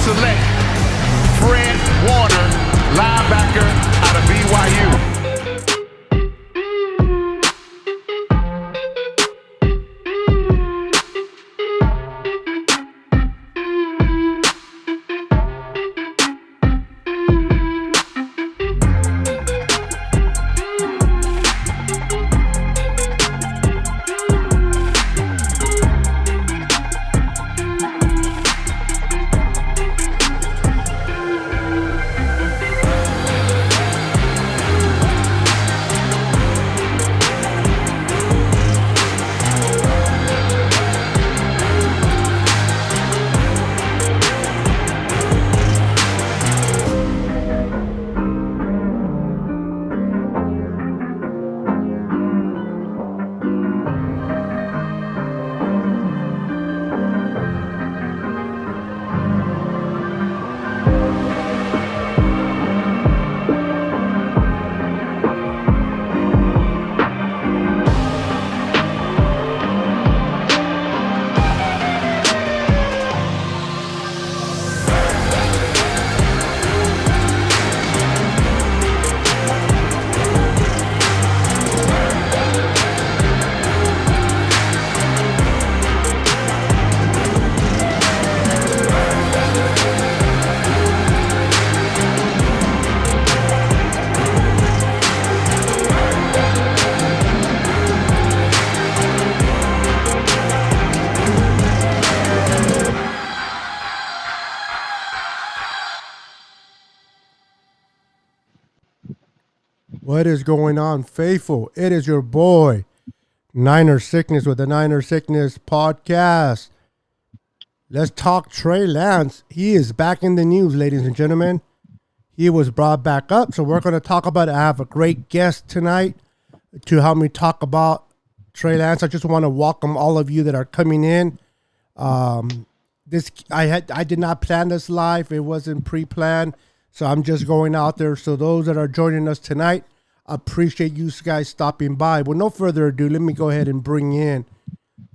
select Fred Warner, linebacker out of BYU. What is going on, faithful? It is your boy, Niner Sickness, with the Niner Sickness podcast. Let's talk Trey Lance. He is back in the news, ladies and gentlemen. He was brought back up, so we're going to talk about it. I have a great guest tonight to help me talk about Trey Lance. I just want to welcome all of you that are coming in. I did not plan this live. It wasn't pre-planned, so I'm just going out there. So those that are joining us tonight, appreciate you guys stopping by. With no further ado, let me go ahead and bring in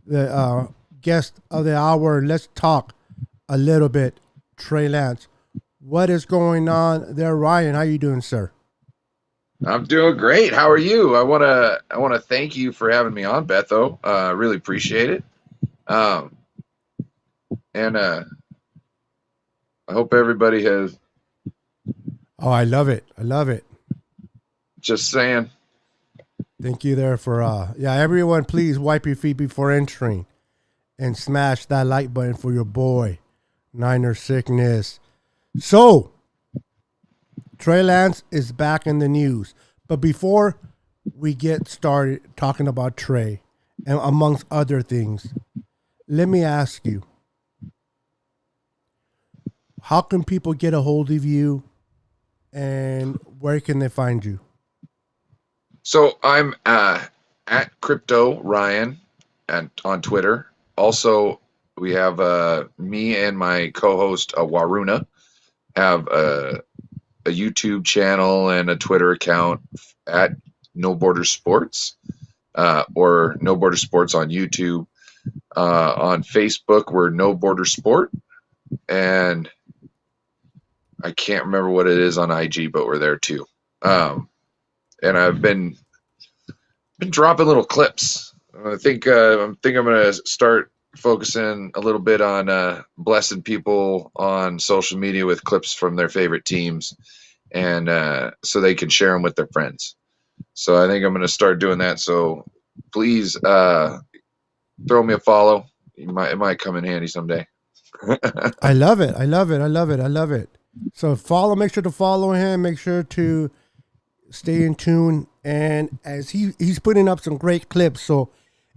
the guest of the hour. Let's talk a little bit Trey Lance. What is going on there, Ryan? How you doing, sir? I'm doing great. How are you? I wanna thank you for having me on, Betho. Really appreciate it. And I hope everybody has. Oh, I love it. I love it. Just saying. Thank you there for everyone, please wipe your feet before entering and smash that like button for your boy, Niner Sickness. So, Trey Lance is back in the news. But before we get started talking about Trey, and amongst other things, let me ask you, how can people get a hold of you and where can they find you? So I'm at Crypto Ryan and on Twitter. Also, we have me and my co-host Waruna have a YouTube channel and a Twitter account at No Border Sports or No Border Sports on YouTube. On Facebook, we're No Border Sport, and I can't remember what it is on IG, but we're there too. And I've been dropping little clips. I think I'm gonna start focusing a little bit on blessing people on social media with clips from their favorite teams, and so they can share them with their friends. So I think I'm gonna start doing that. So please throw me a follow. It might come in handy someday. I love it. I love it. I love it. I love it. So make sure to follow him. Make sure to stay in tune. And as he's putting up some great clips. So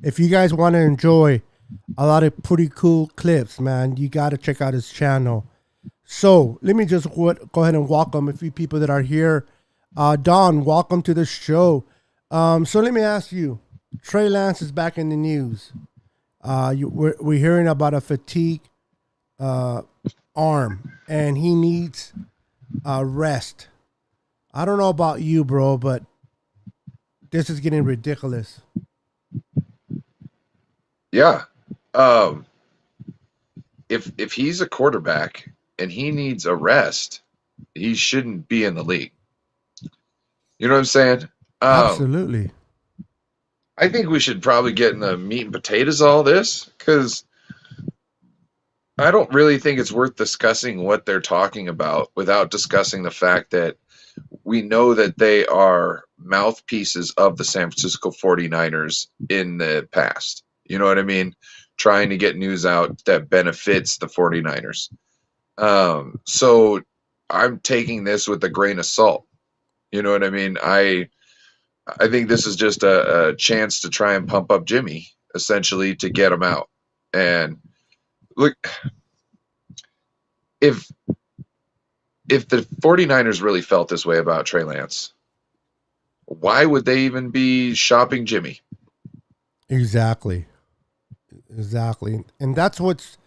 if you guys want to enjoy a lot of pretty cool clips, man, you got to check out his channel. So let me just go ahead and welcome a few people that are here. Don, welcome to the show. So let me ask you, Trey Lance is back in the news. We're hearing about a fatigue arm, and he needs rest. I don't know about you, bro, but this is getting ridiculous. Yeah. If he's a quarterback and he needs a rest, he shouldn't be in the league. You know what I'm saying? Absolutely. I think we should probably get in the meat and potatoes of all this, because I don't really think it's worth discussing what they're talking about without discussing the fact that we know that they are mouthpieces of the San Francisco 49ers in the past. You know what I mean? Trying to get news out that benefits the 49ers. So I'm taking this with a grain of salt. You know what I mean? I think this is just a chance to try and pump up Jimmy, essentially, to get him out. And look, if the 49ers really felt this way about Trey Lance, why would they even be shopping Jimmy? Exactly. And that's what's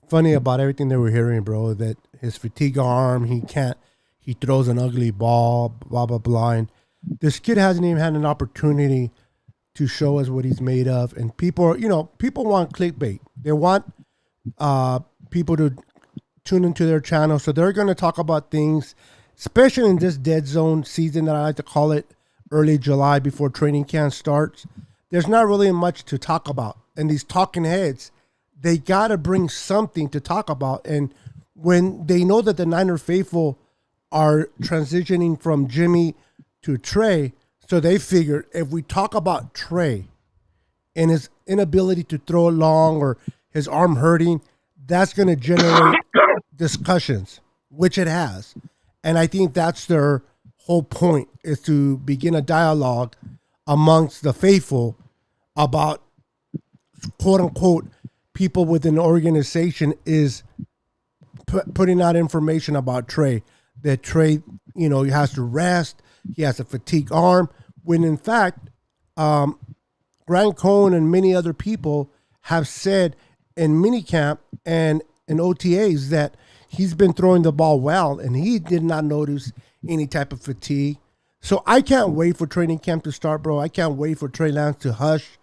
funny about everything that we're hearing, bro, that his fatigue arm, he throws an ugly ball, blah, blah, blah. And this kid hasn't even had an opportunity to show us what he's made of. And people want clickbait. They want people to tune into their channel. So they're going to talk about things, especially in this dead zone season that I like to call it, early July before training camp starts. There's not really much to talk about. And these talking heads, they got to bring something to talk about. And when they know that the Niner faithful are transitioning from Jimmy to Trey, so they figured if we talk about Trey and his inability to throw it long or his arm hurting, that's going to generate discussions, which it has. And I think that's their whole point, is to begin a dialogue amongst the faithful about, quote unquote, people within the organization is putting out information about Trey, that Trey, he has to rest, he has a fatigued arm, when in fact, Grant Cohn and many other people have said in minicamp and in OTAs that he's been throwing the ball well, and he did not notice any type of fatigue. So I can't wait for training camp to start, bro. I can't wait for Trey Lance to hush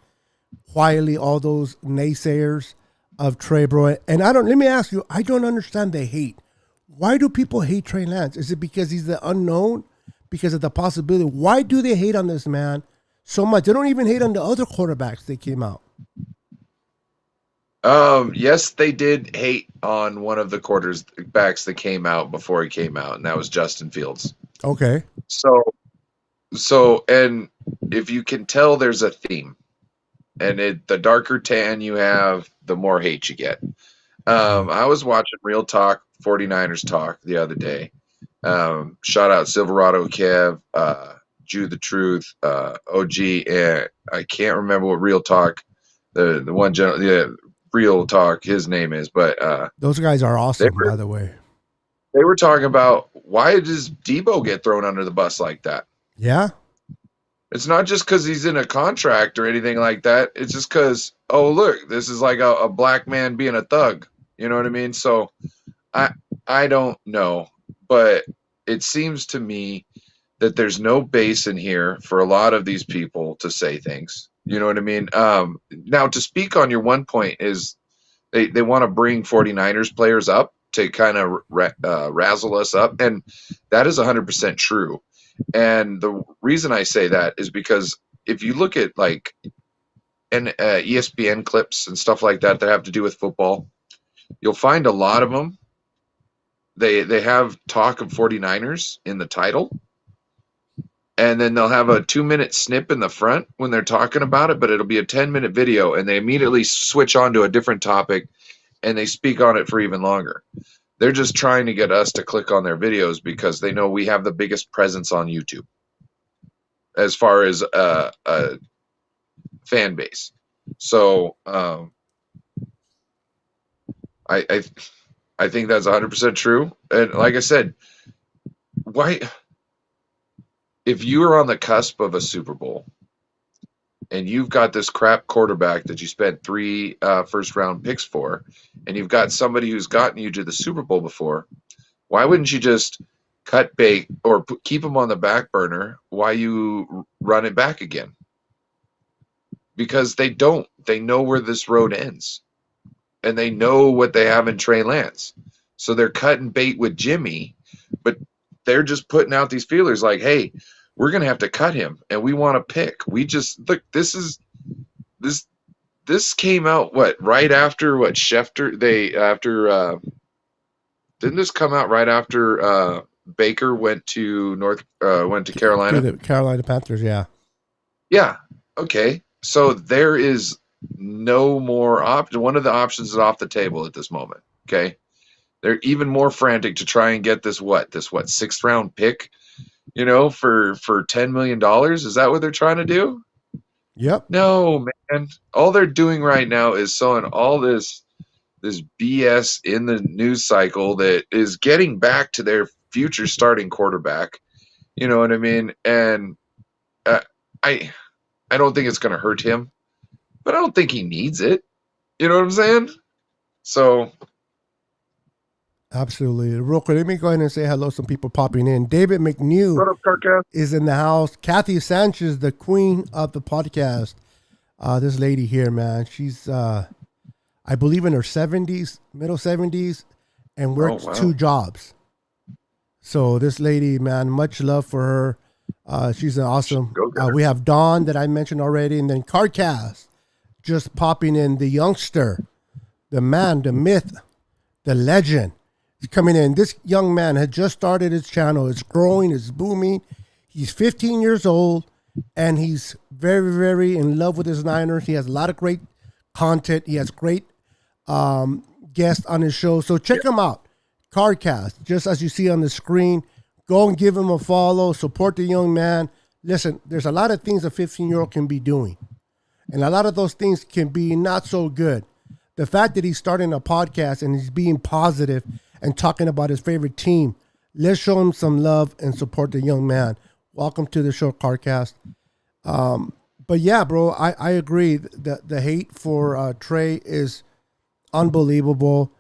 quietly all those naysayers of Trey, bro. And let me ask you, I don't understand the hate. Why do people hate Trey Lance? Is it because he's the unknown? Because of the possibility? Why do they hate on this man so much? They don't even hate on the other quarterbacks that came out. Yes, they did hate on one of the quarterbacks that came out before he came out, and that was Justin Fields. Okay. So, and if you can tell, there's a theme, and the darker tan you have, the more hate you get. I was watching Real Talk 49ers Talk the other day. Shout out Silverado Kev, Jew the Truth, OG, and I can't remember what Real Talk, the one general, Real Talk, his name is, but those guys are awesome, by the way. They were talking about, why does Debo get thrown under the bus like that? Yeah. It's not just because he's in a contract or anything like that. It's just because, oh, look, this is like a black man being a thug. You know what I mean? So I don't know, but it seems to me that there's no base in here for a lot of these people to say things. You know what I mean? Now, to speak on your one point is they want to bring 49ers players up to kind of razzle us up, and that is 100% true. And the reason I say that is because if you look at like ESPN clips and stuff like that have to do with football, you'll find a lot of them. They have talk of 49ers in the title, and then they'll have a 2-minute snip in the front when they're talking about it, but it'll be a 10-minute video, and they immediately switch on to a different topic, and they speak on it for even longer. They're just trying to get us to click on their videos because they know we have the biggest presence on YouTube as far as a fan base. So I think that's 100% true. And like I said, why, if you are on the cusp of a Super Bowl and you've got this crap quarterback that you spent 3 first-round picks for, and you've got somebody who's gotten you to the Super Bowl before, why wouldn't you just cut bait or keep him on the back burner while you run it back again? Because they don't. They know where this road ends, and they know what they have in Trey Lance. So they're cutting bait with Jimmy, but they're just putting out these feelers like, hey, we're going to have to cut him and we want to pick. We just look, this came out right after Schefter didn't this come out right after Baker went to Carolina? To the Carolina Panthers, yeah. Yeah. Okay. So there is no more option. One of the options is off the table at this moment. Okay. They're even more frantic to try and get this 6th round pick, for $10 million. Is that what they're trying to do? Yep. No, man. All they're doing right now is sowing all this BS in the news cycle that is getting back to their future starting quarterback. You know what I mean? And I don't think it's going to hurt him, but I don't think he needs it. You know what I'm saying? So. Absolutely. Real quick, let me go ahead and say hello. Some people popping in. David McNew What up, Carcass? is in the house. Kathy Sanchez, the queen of the podcast. This lady here, man, she's, I believe, in her 70s, middle 70s, and works 2 jobs. So this lady, man, much love for her. She's an awesome. We have Dawn that I mentioned already, and then Carcass just popping in. The youngster, the man, the myth, the legend. Coming in. This young man had just started his channel. It's growing. It's booming. He's 15 years old, and he's very, very in love with his Niners. He has a lot of great content. He has great guests on his show. So check him out. Cardcast, just as you see on the screen. Go and give him a follow. Support the young man. Listen, there's a lot of things a 15-year-old can be doing, and a lot of those things can be not so good. The fact that he's starting a podcast and he's being positive and talking about his favorite team, let's show him some love and support the young man. Welcome to the show, Carcast. But yeah, bro, I agree. The hate for Trey is unbelievable.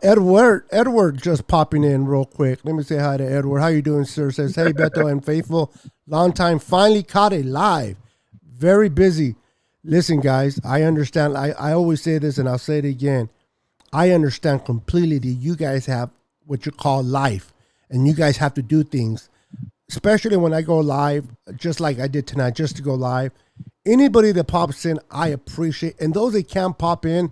Edward just popping in real quick. Let me say hi to Edward. How you doing, sir? Says, hey, Beto and Faithful. Long time. Finally caught it live. Very busy. Listen, guys, I understand. I always say this, and I'll say it again. I understand completely that you guys have what you call life, and you guys have to do things, especially when I go live, just like I did tonight, just to go live. Anybody that pops in, I appreciate. And those that can't pop in,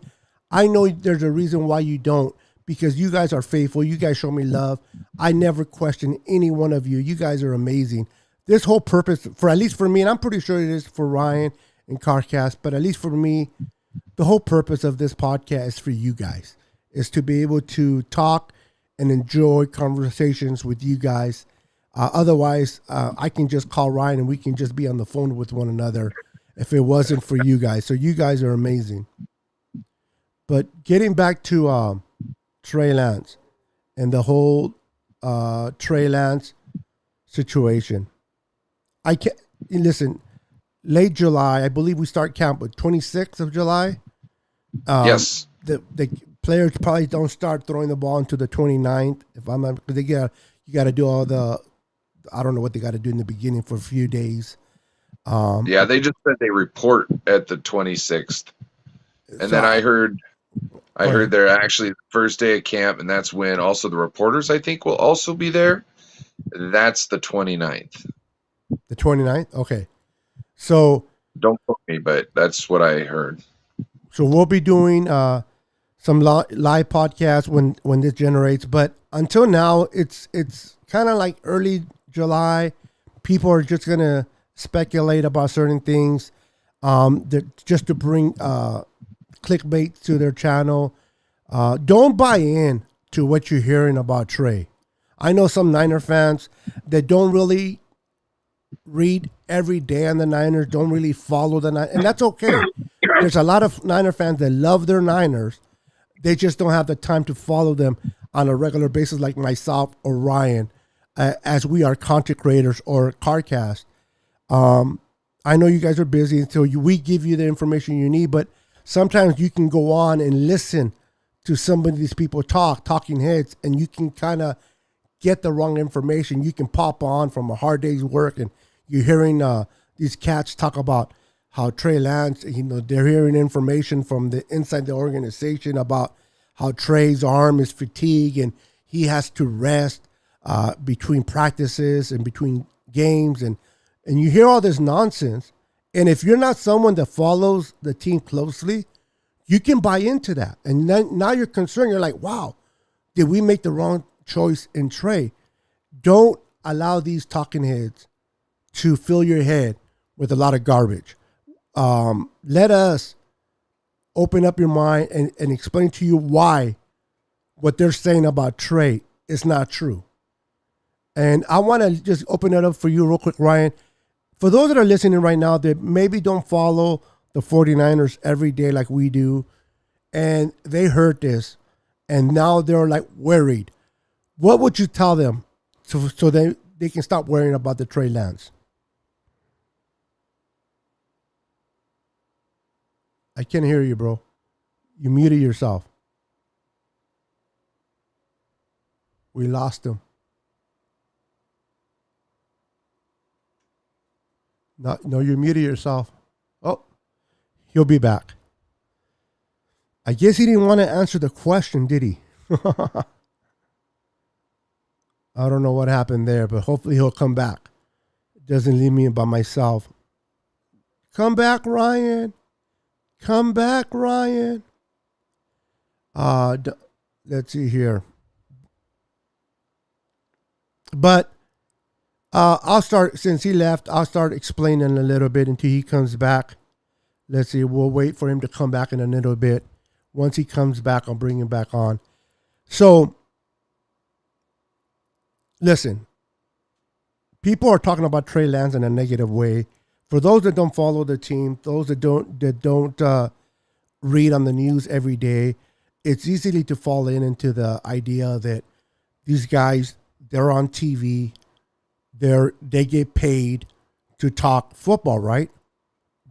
I know there's a reason why you don't, because you guys are faithful. You guys show me love. I never question any one of you. You guys are amazing. This whole purpose, for at least for me, and I'm pretty sure it is for Ryan and Carcast, but at least for me, the whole purpose of this podcast is for you guys, is to be able to talk and enjoy conversations with you guys. Otherwise, I can just call Ryan and we can just be on the phone with one another if it wasn't for you guys. So you guys are amazing. But getting back to Trey Lance and the whole Trey Lance situation, I can't listen. Late July, I believe we start camp with 26th of July. Yes. The players probably don't start throwing the ball until the 29th. If I'm not, because you got to do all the, I don't know what they got to do in the beginning for a few days. Yeah, they just said they report at the 26th, and then I heard they're actually the first day of camp, and that's when also the reporters I think will also be there. That's the 29th. The 29th? Okay. So don't quote me, but that's what I heard. So we'll be doing some live podcasts when this generates. But until now, it's kind of like early July. People are just gonna speculate about certain things, just to bring clickbait to their channel. Don't buy in to what you're hearing about Trey. I know some Niner fans that don't really read every day on the Niners, don't really follow the Niners, and that's okay. There's a lot of Niner fans that love their Niners. They just don't have the time to follow them on a regular basis like myself or Ryan, as we are content creators or Carcast. I know you guys are busy, so we give you the information you need, but sometimes you can go on and listen to some of these people talking heads, and you can kind of get the wrong information. You can pop on from a hard day's work, and you're hearing these cats talk about how Trey Lance, they're hearing information from the inside the organization about how Trey's arm is fatigued and he has to rest between practices and between games, and you hear all this nonsense. And if you're not someone that follows the team closely, you can buy into that. And now you're concerned. You're like, wow, did we make the wrong choice in Trey? Don't allow these talking heads to fill your head with a lot of garbage. Let us open up your mind and explain to you why what they're saying about Trey is not true. And I want to just open it up for you real quick, Ryan. For those that are listening right now that maybe don't follow the 49ers every day like we do, and they heard this, and now they're like worried, what would you tell them so they can stop worrying about the Trey Lance? I can't hear you, bro. You muted yourself. We lost him. No, you muted yourself. Oh, he'll be back. I guess he didn't want to answer the question, did he? I don't know what happened there, but hopefully he'll come back. Doesn't leave me by myself. Come back, Ryan. Come back, Ryan. Let's see here. But I'll start, since he left, I'll start explaining a little bit until he comes back. Let's see, we'll wait for him to come back in a little bit. Once he comes back, I'll bring him back on. So, listen, people are talking about Trey Lance in a negative way. For those that don't follow the team, those that don't read on the news every day, it's easy to fall into the idea that these guys, they're on TV, they get paid to talk football, right?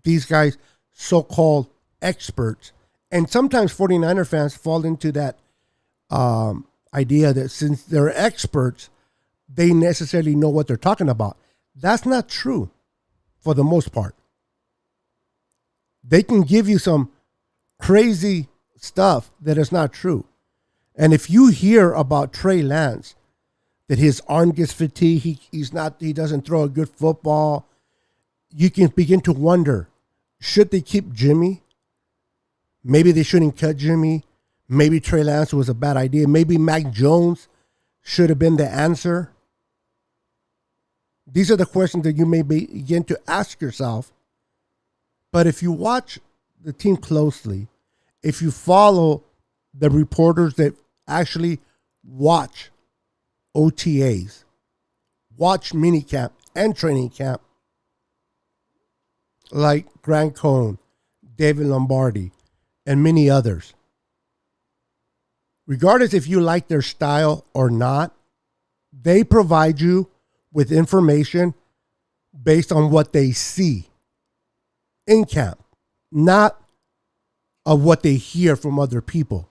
These guys, so-called experts, and sometimes 49er fans fall into that idea that since they're experts, they necessarily know what they're talking about. That's not true for the most part. They can give you some crazy stuff that is not true. And if you hear about Trey Lance, that his arm gets fatigued, he doesn't throw a good football, you can begin to wonder, should they keep Jimmy? Maybe they shouldn't cut Jimmy. Maybe Trey Lance was a bad idea. Maybe Mac Jones should have been the answer. These are the questions that you may begin to ask yourself. But if you watch the team closely, if you follow the reporters that actually watch OTAs, watch minicamp and training camp, like Grant Cohn, David Lombardi, and many others, regardless if you like their style or not, they provide you with information based on what they see in camp, not of what they hear from other people,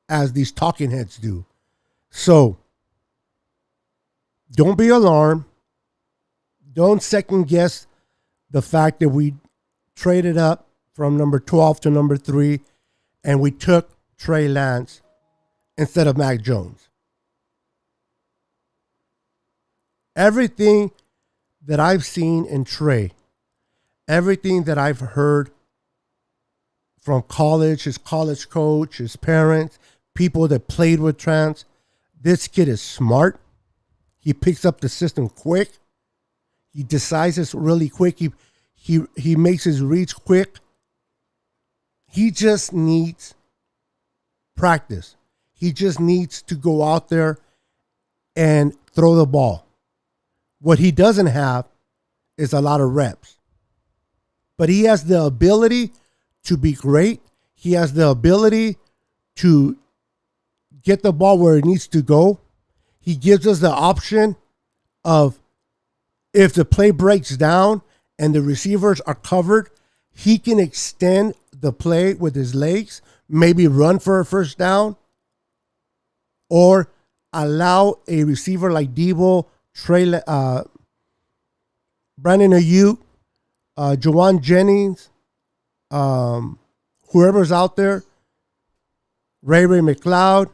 as these talking heads do. So, don't be alarmed. Don't second guess the fact that we traded up from number 12 to number 3 and we took Trey Lance instead of Mac Jones. Everything that I've seen in Trey, everything that I've heard from college, his college coach, his parents, people that played with Trance, this kid is smart. He picks up the system quick. He decides this really quick. He makes his reads quick. He just needs practice. He just needs to go out there and throw the ball. What he doesn't have is a lot of reps. But he has the ability to be great. He has the ability to get the ball where it needs to go. He gives us the option of, if the play breaks down and the receivers are covered, he can extend the play with his legs, maybe run for a first down, or allow a receiver like Debo, Brandon Ayuk, Jawan Jennings, whoever's out there, Ray McLeod,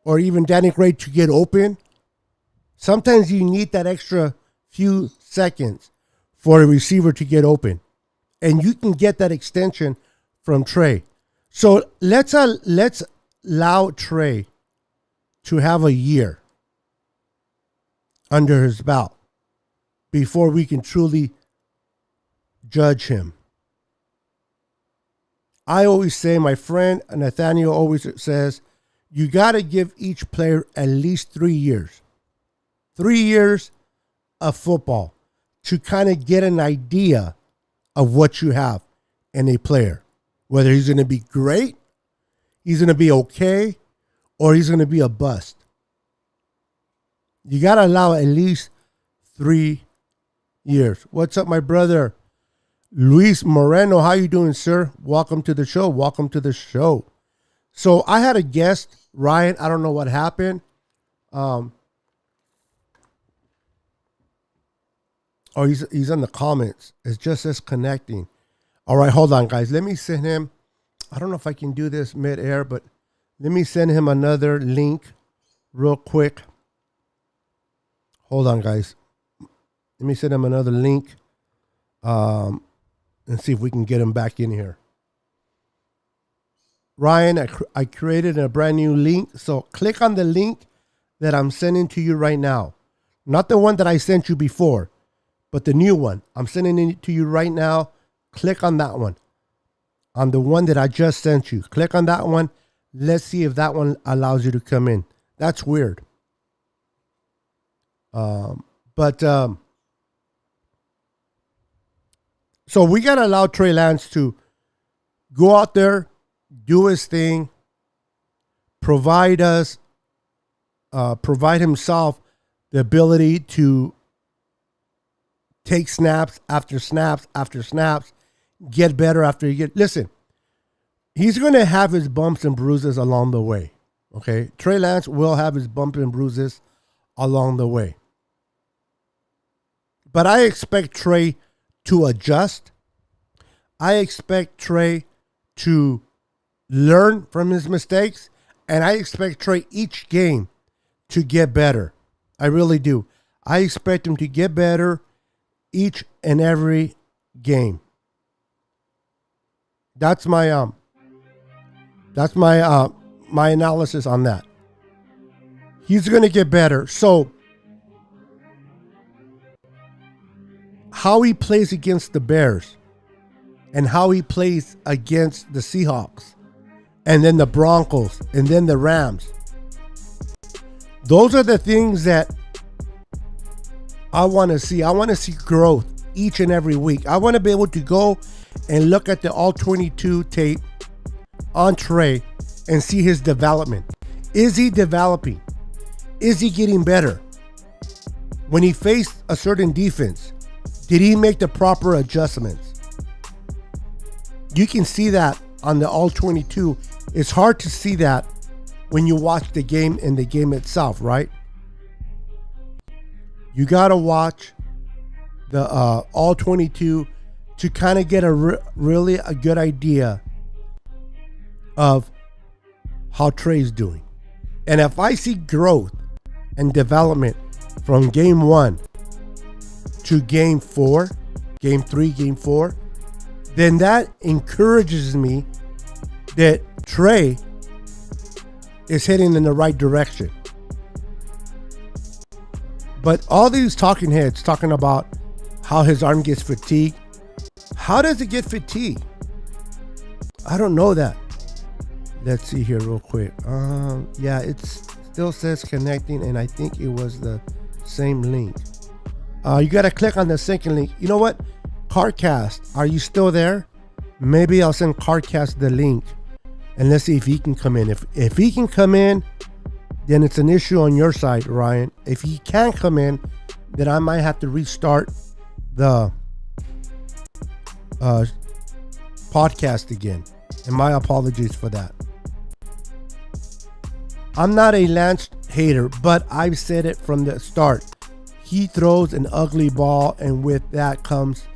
or even Danny Gray to get open. Sometimes you need that extra few seconds for a receiver to get open. And you can get that extension from Trey. So let's allow Trey to have a year under his belt before we can truly judge him. I always say, my friend Nathaniel always says, you got to give each player at least 3 years. 3 years of football to kind of get an idea of what you have in a player. Whether he's going to be great, he's going to be okay, or he's going to be a bust. You got to allow at least 3 years. What's up, my brother? Luis Moreno, how you doing, sir? Welcome to the show. Welcome to the show. So I had a guest, Ryan. I don't know what happened. Oh, he's in the comments. It's just us connecting. All right, hold on, guys. Let me send him. I don't know if I can do this mid-air, but let me send him another link real quick. Hold on, guys. Let me send him another link and see if we can get him back in here. Ryan, I created a brand new link. So click on the link that I'm sending to you right now. Not the one that I sent you before, but the new one. I'm sending it to you right now. Click on that one. On the one that I just sent you. Click on that one. Let's see if that one allows you to come in. That's weird. So we got to allow Trey Lance to go out there, do his thing, provide himself the ability to take snaps after snaps after snaps, get better after you get. Listen, he's going to have his bumps and bruises along the way. Okay, Trey Lance will have his bumps and bruises along the way. But I expect Trey to adjust. I expect Trey to learn from his mistakes. And I expect Trey each game to get better. I really do. I expect him to get better each and every game. That's my my analysis on that. He's going to get better. So how he plays against the Bears and how he plays against the Seahawks and then the Broncos and then the Rams. Those are the things that I want to see. I want to see growth each and every week. I want to be able to go and look at the all 22 tape on Trey and see his development. Is he developing? Is he getting better? When he faced a certain defense, did he make the proper adjustments? You can see that on the all 22. It's hard to see that when you watch the game and the game itself, right? You got to watch the all 22 to kind of get really a good idea of how Trey's doing. And if I see growth and development from game 1 to game 4, game 3, game 4, then that encourages me that Trey is heading in the right direction. But all these talking heads talking about how his arm gets fatigued. How does it get fatigued? I don't know that. Let's see here real quick. Yeah, it still says connecting, and I think it was the same link. You got to click on the second link. You know what? Cardcast, are you still there? Maybe I'll send Cardcast the link, and let's see if he can come in. If he can come in, then it's an issue on your side, Ryan. If he can't come in, then I might have to restart the podcast again. And my apologies for that. I'm not a Lance hater, but I've said it from the start. He throws an ugly ball, and with that comes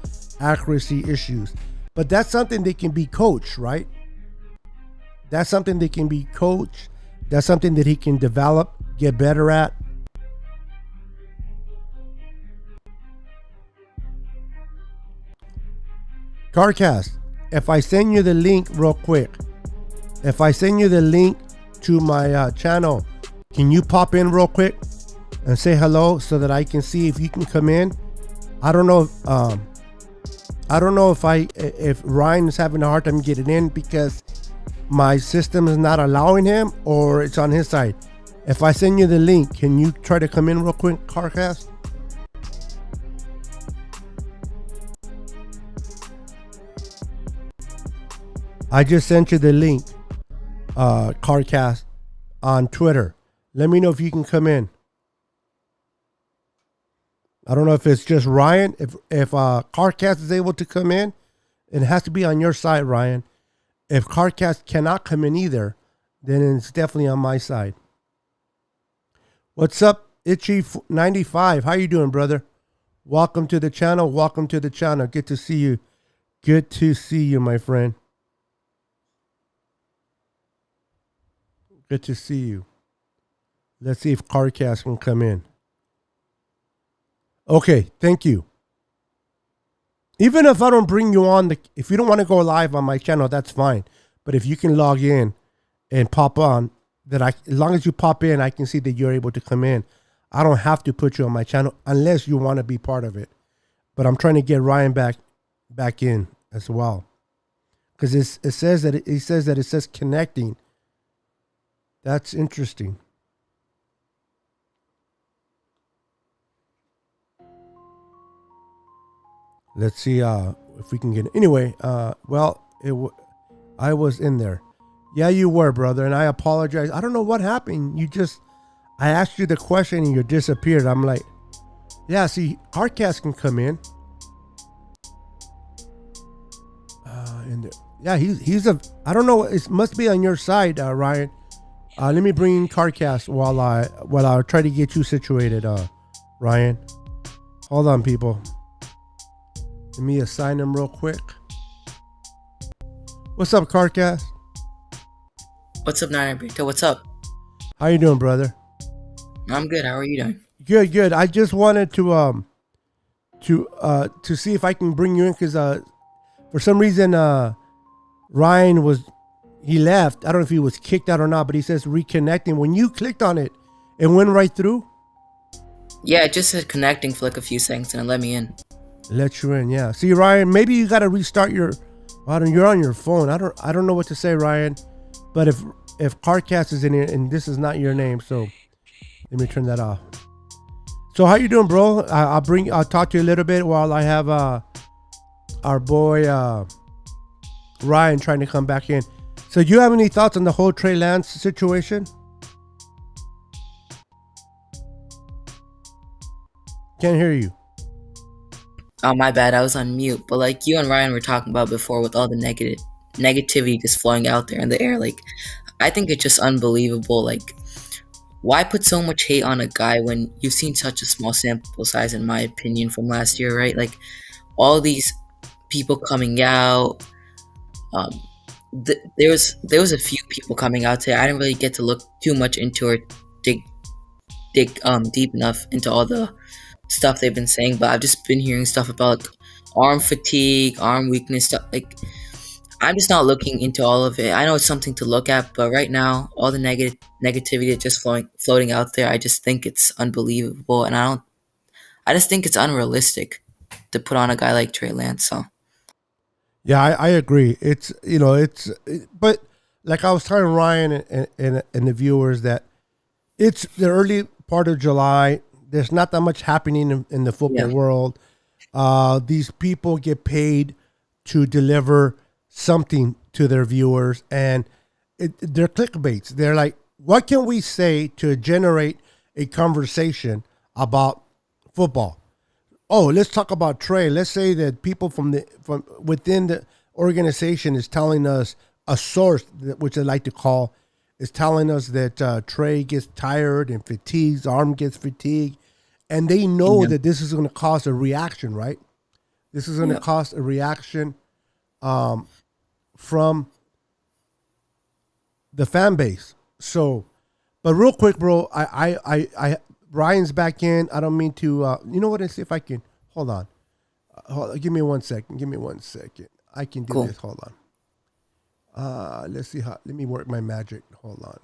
accuracy issues. But that's something that can be coached, right? That's something that can be coached. That's something that he can develop, get better at. Carcast, if I send you the link real quick, if I send you the link to my channel, can you pop in real quick and say hello so that I can see if you can come in? I don't know. I don't know if Ryan is having a hard time getting in because my system is not allowing him, or it's on his side. If I send you the link, can you try to come in real quick, Carcast? I just sent you the link, Carcast, on Twitter. Let me know if you can come in. I don't know if it's just Ryan. If Carcast is able to come in, it has to be on your side, Ryan. If Carcast cannot come in either, then it's definitely on my side. What's up, Itchy95? How you doing, brother? Welcome to the channel. Welcome to the channel. Good to see you. Good to see you, my friend. Good to see you. Let's see if Carcast can come in. Okay, thank you. Even if I don't bring you on, if you don't want to go live on my channel, that's fine. But if you can log in and pop on, as long as you pop in, I can see that you're able to come in. I don't have to put you on my channel unless you want to be part of it. But I'm trying to get Ryan back in as well, because it says that it says connecting. That's interesting. Let's see if we can get it. Anyway, well, I was in there. Yeah, you were, brother, and I apologize. I don't know what happened. I asked you the question and you disappeared. I'm like, yeah, see, Carcast can come in. Yeah, he's I don't know. It must be on your side, Ryan. Let me bring in Carcast while I try to get you situated, Ryan. Hold on, people. Let me assign him real quick. What's up, Carcast? What's up, Niner Brito? What's up? How you doing, brother? I'm good. How are you doing? Good. I just wanted to see if I can bring you in because for some reason Ryan he left. I don't know if he was kicked out or not, but he says reconnecting. When you clicked on it, it went right through. Yeah, it just said connecting for like a few seconds and it let me in. Let you in, yeah. See, Ryan, maybe you got to restart you're on your phone. I don't know what to say, Ryan. But if Carcast is in here and this is not your name, so let me turn that off. So how you doing, bro? I'll talk to you a little bit while I have our boy Ryan trying to come back in. So do you have any thoughts on the whole Trey Lance situation? Can't hear you. Oh, my bad. I was on mute. But like you and Ryan were talking about before with all the negativity just flowing out there in the air, like I think it's just unbelievable. Like, why put so much hate on a guy when you've seen such a small sample size, in my opinion, from last year, right? Like, all these people coming out. There was a few people coming out today. I didn't really get to look too much into or dig deep enough into all the stuff they've been saying, but I've just been hearing stuff about like, arm fatigue, arm weakness, stuff like. I'm just not looking into all of it. I know it's something to look at, but right now, all the negativity that's just floating out there, I just think it's unbelievable, and I just think it's unrealistic to put on a guy like Trey Lance. So, yeah, I agree. But like I was telling Ryan and the viewers that it's the early part of July. There's not that much happening in the football world. These people get paid to deliver something to their viewers, and they're clickbaits. They're like, what can we say to generate a conversation about football? Oh, let's talk about Trey. Let's say that people from within the organization is telling us, a source, which I like to call, is telling us that Trey gets tired and fatigues, arm gets fatigued, and they know that this is going to cause a reaction, right? This is going to cause a reaction from the fan base. So, but real quick, bro, Ryan's back in. I don't mean to. You know what? Let's see if I can. Hold on. Give me 1 second. Give me 1 second. I can do Cool. this. Hold on. Let's see how. Let me work my magic. Hold on.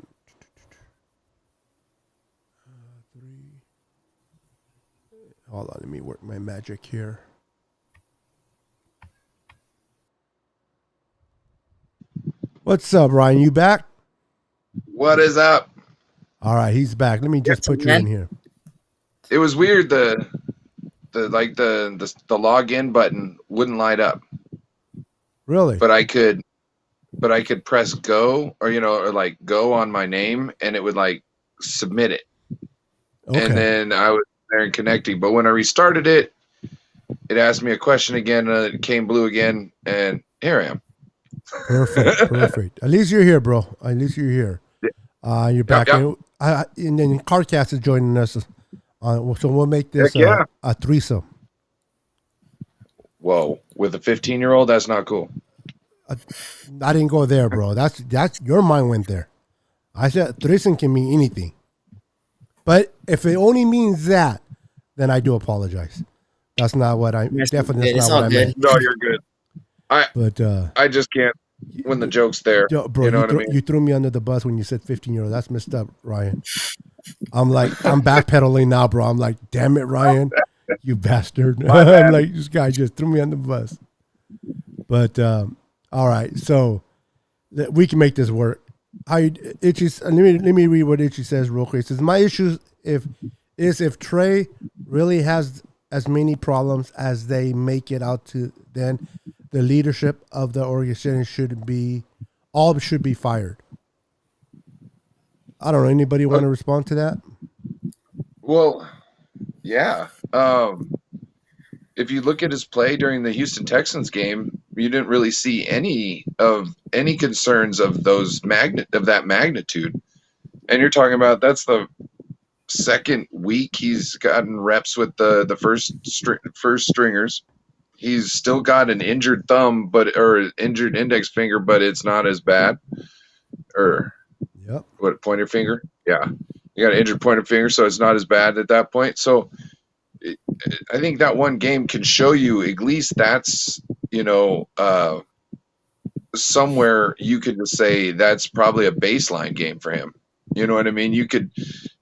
Hold on. Let me work my magic here. What's up, Ryan? You back? What is up? All right, he's back. Let me just Yes, put you man. in here. It was weird. The login button wouldn't light up, Really? but I could press go or like go on my name and it would like submit it. Okay. And then I was there and connecting. But when I restarted it, it asked me a question again and it came blue again. And here I am. Perfect. Perfect. At least you're here, bro. At least you're here. You're back. Yep. And then Cardcast is joining us. So we'll make this Heck yeah. a threesome. Whoa. With a 15-year-old, that's not cool. I didn't go there, bro. That's your mind went there. I said threesome can mean anything. But if it only means that, then I do apologize. That's not what I It's definitely good. that's It's not all what I good. meant. No, you're good. But I just can't when the joke's there. bro, you know what I mean? you threw me under the bus when you said 15-year-old. That's messed up, Ryan. I'm backpedaling now, bro. I'm like, damn it, Ryan, you bastard. I'm like, this guy just threw me on the bus. But all right, so we can make this work. Let me read what Itchy says real quick. It says my issue if Trey really has as many problems as they make it out to, then the leadership of the organization should be fired. I don't know. Anybody want to respond to that? Well, yeah. If you look at his play during the Houston Texans game, you didn't really see any concerns of that magnitude. And you're talking about that's the second week he's gotten reps with the first stringers. He's still got an injured thumb, or injured index finger, but it's not as bad. Or Yep. what, pointer finger? Yeah, you got an injured pointer finger, so it's not as bad at that point. So I think that one game can show you at least that's somewhere you could just say that's probably a baseline game for him. You know what I mean? You could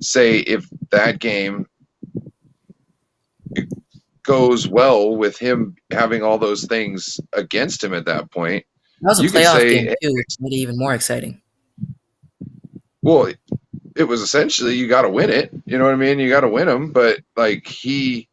say if that game goes well with him having all those things against him at that point. That was a You could playoff say- game too, which made it even more exciting. Well, it was essentially you got to win it. You know what I mean? You got to win them, but like you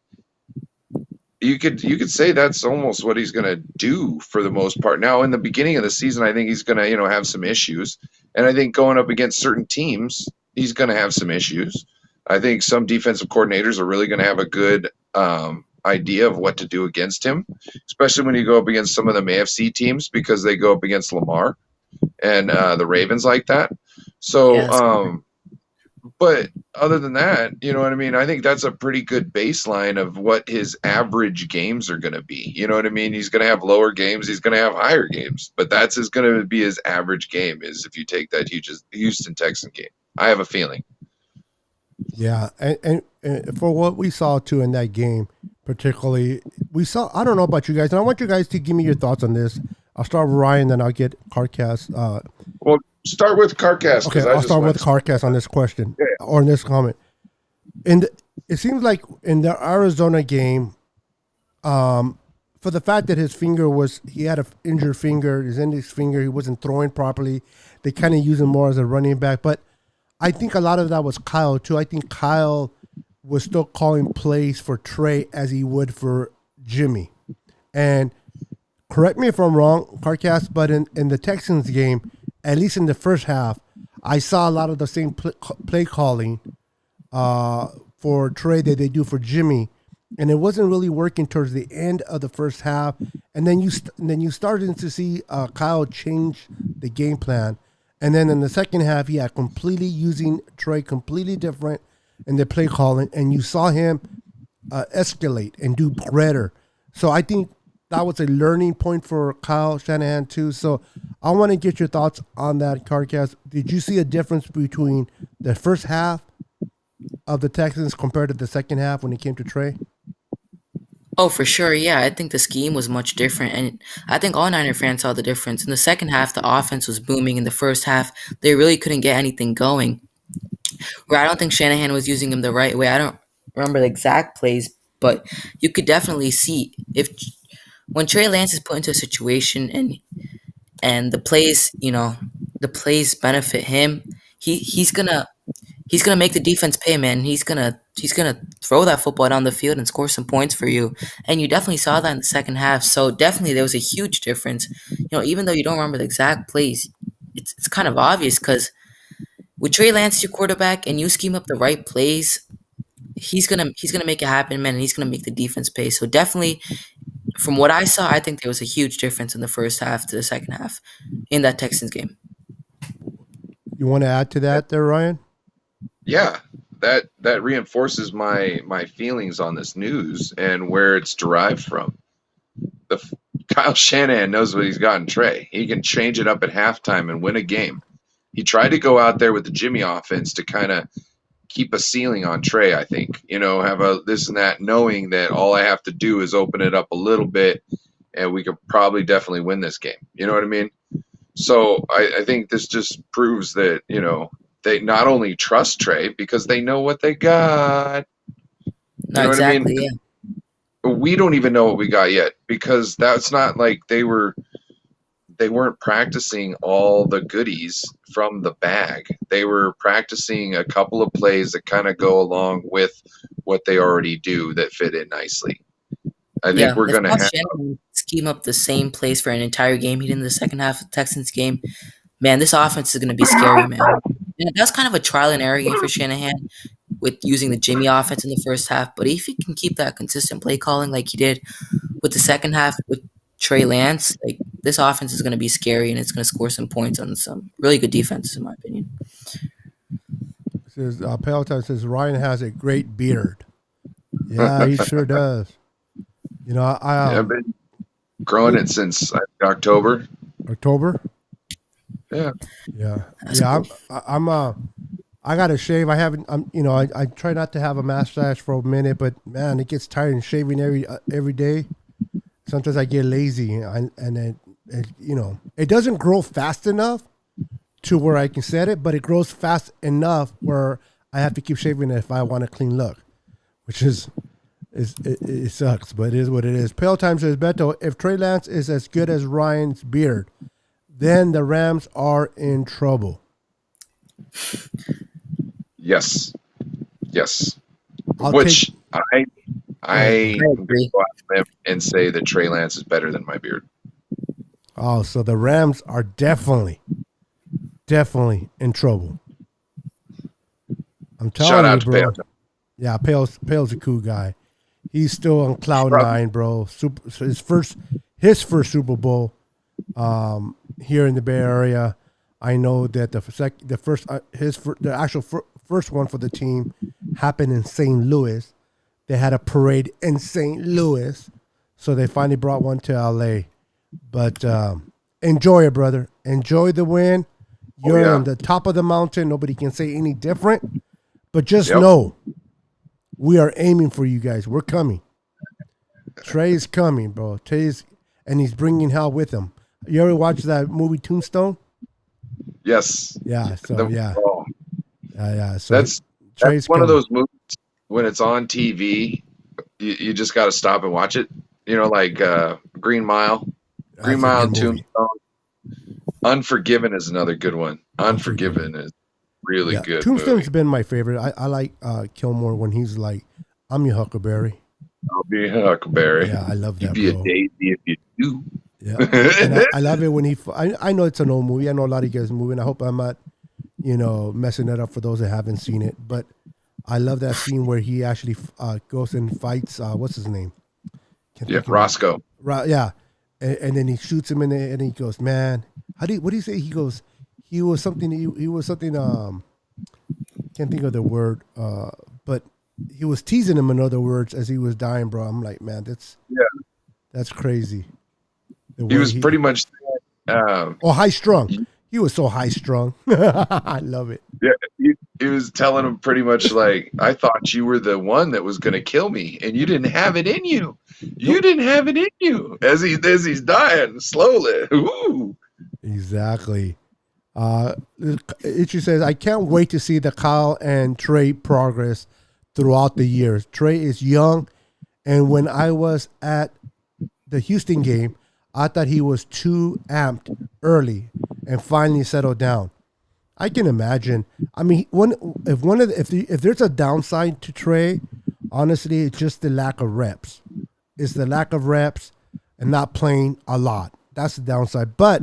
could say that's almost what he's going to do for the most part. Now, in the beginning of the season, I think he's going to have some issues, and I think going up against certain teams, he's going to have some issues. I think some defensive coordinators are really going to have a good idea of what to do against him, especially when you go up against some of the AFC teams because they go up against Lamar and the Ravens like that. So, Yes. but other than that, you know what I mean? I think that's a pretty good baseline of what his average games are going to be. You know what I mean? He's going to have lower games. He's going to have higher games, but that's going to be his average game is if you take that Houston Texan game. I have a feeling. Yeah, and for what we saw too in that game, particularly, I don't know about you guys, and I want you guys to give me your thoughts on this. I'll start with Ryan, then I'll get Cardcast. Well, start with Cardcast. Okay, I'll start with Cardcast on this question or in this comment. And it seems like in the Arizona game, for the fact that he had an injured finger, his index finger, he wasn't throwing properly. They kind of use him more as a running back, but I think a lot of that was Kyle too. I think Kyle was still calling plays for Trey as he would for Jimmy. And correct me if I'm wrong, Cardcast, but in the Texans game, at least in the first half, I saw a lot of the same play calling for Trey that they do for Jimmy, and it wasn't really working towards the end of the first half. And then you started to see Kyle change the game plan. And then in the second half, he had completely using Trey completely different in the play calling, and you saw him escalate and do better. So I think that was a learning point for Kyle Shanahan too. So I want to get your thoughts on that, Cardcast. Did you see a difference between the first half of the Texans compared to the second half when it came to Trey? Oh, for sure. Yeah, I think the scheme was much different, and I think all Niner fans saw the difference. In the second half, the offense was booming. In the first half, they really couldn't get anything going. Where I don't think Shanahan was using him the right way. I don't remember the exact plays, but you could definitely see if when Trey Lance is put into a situation and the plays benefit him, he's gonna make the defense pay, man. He's gonna throw that football down the field and score some points for you. And you definitely saw that in the second half. So definitely there was a huge difference. Even though you don't remember the exact plays, it's kind of obvious because with Trey Lance your quarterback and you scheme up the right plays, he's gonna make it happen, man, and he's gonna make the defense pay. So definitely from what I saw, I think there was a huge difference in the first half to the second half in that Texans game. You want to add to that there, Ryan? Yeah, that reinforces my feelings on this news and where it's derived from. Kyle Shanahan knows what he's got in Trey. He can change it up at halftime and win a game. He tried to go out there with the Jimmy offense to kind of keep a ceiling on Trey, I think. Have a this and that, knowing that all I have to do is open it up a little bit and we could probably definitely win this game. You know what I mean? So I think this just proves that, they not only trust Trey because they know what they got. No, know what I exactly, mean? yeah. We don't even know what we got yet because that's not like they weren't practicing all the goodies from the bag. They were practicing a couple of plays that kind of go along with what they already do that fit in nicely. I think we're If going to Kyle have Shanahan scheme up the same plays for an entire game he did in the second half of the Texans game, man, this offense is going to be scary, man. And that's kind of a trial and error game for Shanahan with using the Jimmy offense in the first half. But if he can keep that consistent play calling like he did with the second half with Trey Lance, like this offense is going to be scary and it's going to score some points on some really good defenses, in my opinion. Says Peloton says Ryan has a great beard. Yeah, he sure does. I've been growing it since October. October. Yeah. That's Yeah. cool. I got to shave. I haven't. I try not to have a mustache for a minute, but man, it gets tiring shaving every day. Sometimes I get lazy, and it doesn't grow fast enough to where I can set it, but it grows fast enough where I have to keep shaving it if I want a clean look, which is it sucks, but it is what it is. Pale Time says, Beto, if Trey Lance is as good as Ryan's beard, then the Rams are in trouble. Yes. I'll Which take- I agree. go out and say that Trey Lance is better than my beard. Oh, so the Rams are definitely in trouble. I'm telling Shout out you, to bro. Pale. Yeah, Pale's a cool guy. He's still on cloud nine, bro. His first Super Bowl here in the Bay Area. I know that the actual first one for the team happened in St. Louis. They had a parade in St. Louis, so they finally brought one to LA. But enjoy it, brother. Enjoy the win. You're on the top of the mountain. Nobody can say any different. But just know, we are aiming for you guys. We're coming. Trey's coming, bro. And he's bringing hell with him. You ever watch that movie Tombstone? Yes. Yeah. So yeah. So That's Trey's one coming. of those movies when it's on TV, you just got to stop and watch it. Like Green Mile. Green Mile and Tombstone. Unforgiven is another good one. Unforgiven is really good. Tombstone's movie. been my favorite. I like Kilmore when he's like, "I'm your Huckleberry." I'll be a Huckleberry. Yeah, I love that. You'd be bro. a daisy if you do. Yeah, and I love it when I know it's an old movie. I know a lot of you guys movie, and I hope I'm not, messing it up for those that haven't seen it. But I love that scene where he actually goes and fights. What's his name? Roscoe. Yeah, and then he shoots him in there, and he goes, "Man, what do you say?" He goes, "He was something. He was something. Can't think of the word. But he was teasing him. In other words, as he was dying, bro. I'm like, man, that's That's crazy. The He way was pretty much high strung. He was so high strung. I love it. yeah, he was telling him pretty much like, I thought you were the one that was going to kill me, and you didn't have it in you. You Nope. didn't have it in you. As he's dying slowly. Ooh. Exactly. Itchy says, I can't wait to see the Kyle and Trey progress throughout the years. Trey is young, and when I was at the Houston game, I thought he was too amped early and finally settled down. I can imagine. I mean, if there's a downside to Trey, honestly, it's just the lack of reps. It's the lack of reps and not playing a lot. That's the downside. But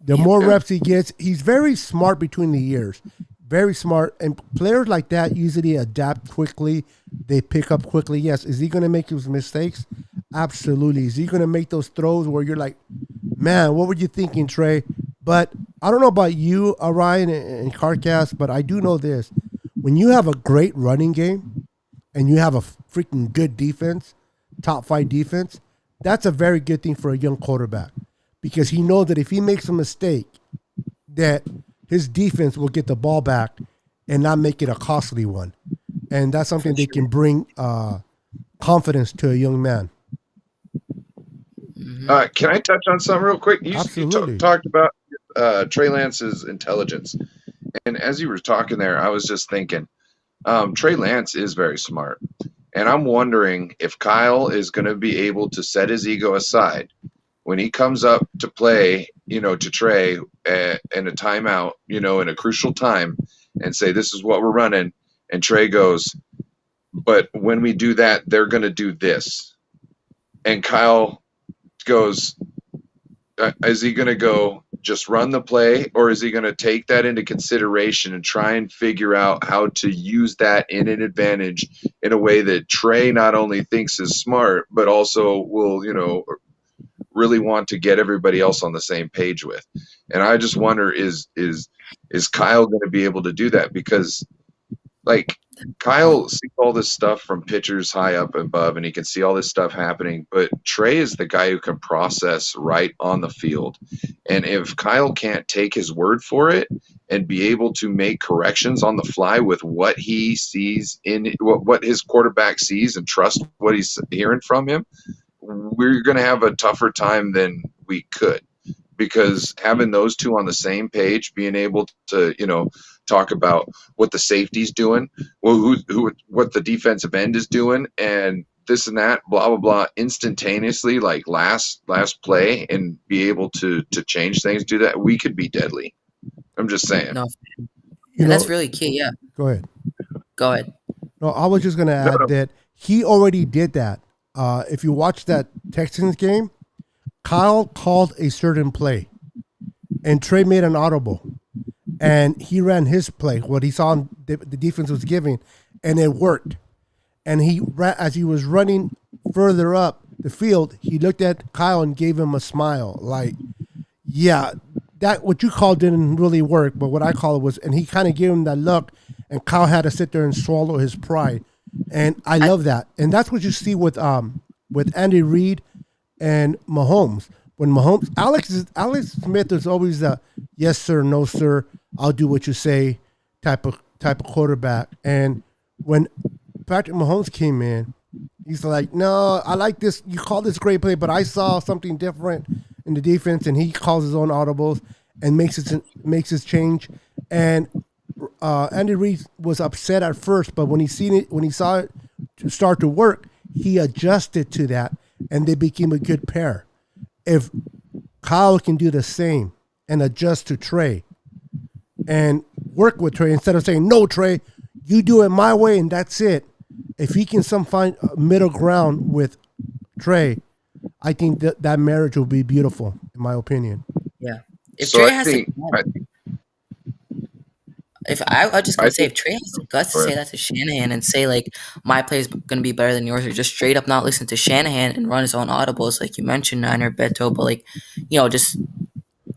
the more reps he gets, he's very smart between the years. Very smart. And players like that usually adapt quickly. They pick up quickly. Yes. Is he going to make his mistakes? Absolutely. Is he going to make those throws where you're like, man, what were you thinking, Trey? But I don't know about you, Ryan and Carcast, but I do know this. When you have a great running game and you have a freaking good defense, top 5 defense, that's a very good thing for a young quarterback because he knows that if he makes a mistake, that his defense will get the ball back and not make it a costly one. And that's something they can bring confidence to a young man. Can I touch on something real quick? You Absolutely. talked about Trey Lance's intelligence. And as you were talking there, I was just thinking, Trey Lance is very smart. And I'm wondering if Kyle is going to be able to set his ego aside when he comes up to play, to Trey in a timeout, in a crucial time and say, this is what we're running. And Trey goes, but when we do that, they're going to do this. And Kyle goes, is he going to go just run the play, or is he going to take that into consideration and try and figure out how to use that in an advantage in a way that Trey not only thinks is smart, but also will, really want to get everybody else on the same page with? And I just wonder, is Kyle going to be able to do that? Because like Kyle sees all this stuff from pitchers high up above, and he can see all this stuff happening. But Trey is the guy who can process right on the field. And if Kyle can't take his word for it and be able to make corrections on the fly with what he sees in what his quarterback sees and trust what he's hearing from him, we're going to have a tougher time than we could. Because having those two on the same page, being able to, talk about what the safety's doing, what the defensive end is doing, and this and that, blah blah blah, instantaneously, like last play, and be able to change things, do that, we could be deadly. I'm just saying. No, that's really key. Yeah. Go ahead. Go ahead. No, I was just going to add that he already did that. If you watch that Texans game, Kyle called a certain play, and Trey made an audible, and he ran his play, what he saw the defense was giving, and it worked. And as he was running further up the field, he looked at Kyle and gave him a smile, like, yeah, that what you called didn't really work, but what I call it was, and he kind of gave him that look, and Kyle had to sit there and swallow his pride. And I love that. And that's what you see with Andy Reid and Mahomes. When Mahomes, Alex Smith is always the yes sir, no sir, I'll do what you say type of quarterback. And when Patrick Mahomes came in, he's like, no, I like this. You call this great play, but I saw something different in the defense, and he calls his own audibles and makes his change. And Andy Reid was upset at first, but when he saw it start to work, he adjusted to that, and they became a good pair. If Kyle can do the same and adjust to Trey and work with Trey instead of saying, no, Trey, you do it my way and that's it. If he can find a middle ground with Trey, I think that marriage will be beautiful, in my opinion. Yeah. If So Trey I has think, I just gonna say, think- if Trey has the guts to say that to Shanahan and say like my play is gonna be better than yours, or just straight up not listen to Shanahan and run his own audibles, like you mentioned, Niner Beto, but like, just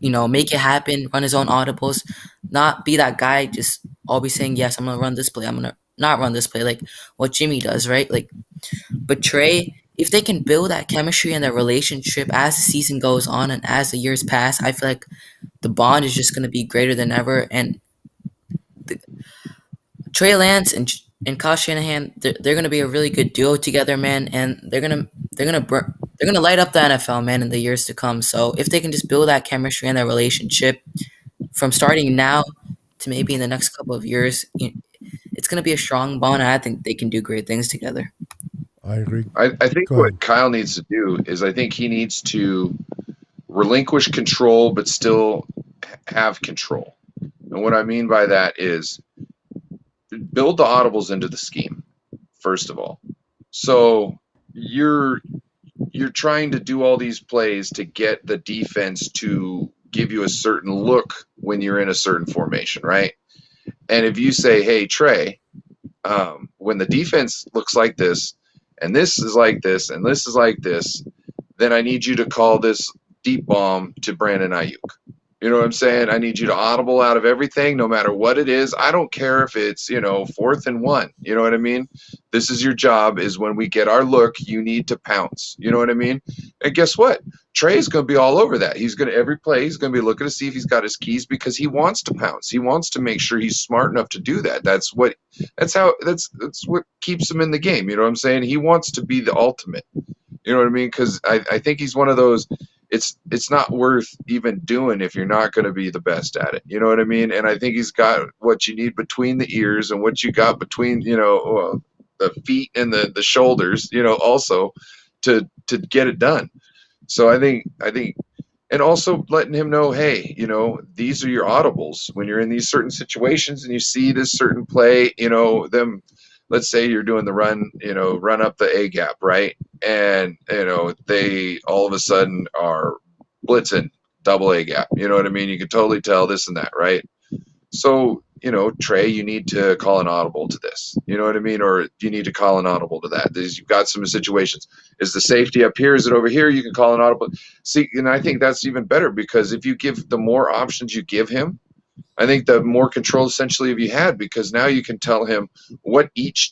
make it happen, run his own audibles, not be that guy just always saying, yes, I'm gonna run this play, I'm gonna not run this play, like what Jimmy does, right? Like, but Trey, if they can build that chemistry and that relationship as the season goes on and as the years pass, I feel like the bond is just going to be greater than ever. And Trey Lance and Kyle Shanahan, they're going to be a really good duo together, man. And they're gonna light up the NFL, man, in the years to come. So if they can just build that chemistry and that relationship from starting now to maybe in the next couple of years, it's going to be a strong bond. And I think they can do great things together. I agree. I think Go what ahead. Kyle needs to do is I think he needs to relinquish control, but still have control. And what I mean by that is build the audibles into the scheme, first of all. So you're trying to do all these plays to get the defense to give you a certain look when you're in a certain formation, right? And if you say, hey, Trey, when the defense looks like this, and this is like this, and this is like this, then I need you to call this deep bomb to Brandon Ayuk. You know what I'm saying? I need you to audible out of everything, no matter what it is. I don't care if it's, 4th and 1. You know what I mean? This is your job, is when we get our look, you need to pounce. You know what I mean? And guess what? Trey's going to be all over that. He's going to, every play, he's going to be looking to see if he's got his keys because he wants to pounce. He wants to make sure he's smart enough to do that. That's what keeps him in the game. You know what I'm saying? He wants to be the ultimate. You know what I mean? Because I think he's one of those, it's not worth even doing if you're not going to be the best at it. You know what I mean? And I think he's got what you need between the ears and what you got between, the feet and the shoulders, also to get it done. So I think, and also letting him know, hey, these are your audibles when you're in these certain situations and you see this certain play, them. Let's say you're doing the run, run up the A gap, right? And, they all of a sudden are blitzing double A gap. You know what I mean? You can totally tell this and that, right? So, Trey, you need to call an audible to this. You know what I mean? Or you need to call an audible to that. You've got some situations. Is the safety up here? Is it over here? You can call an audible. See, and I think that's even better because if you give the more options you give him, I think the more control essentially have you had because now you can tell him what each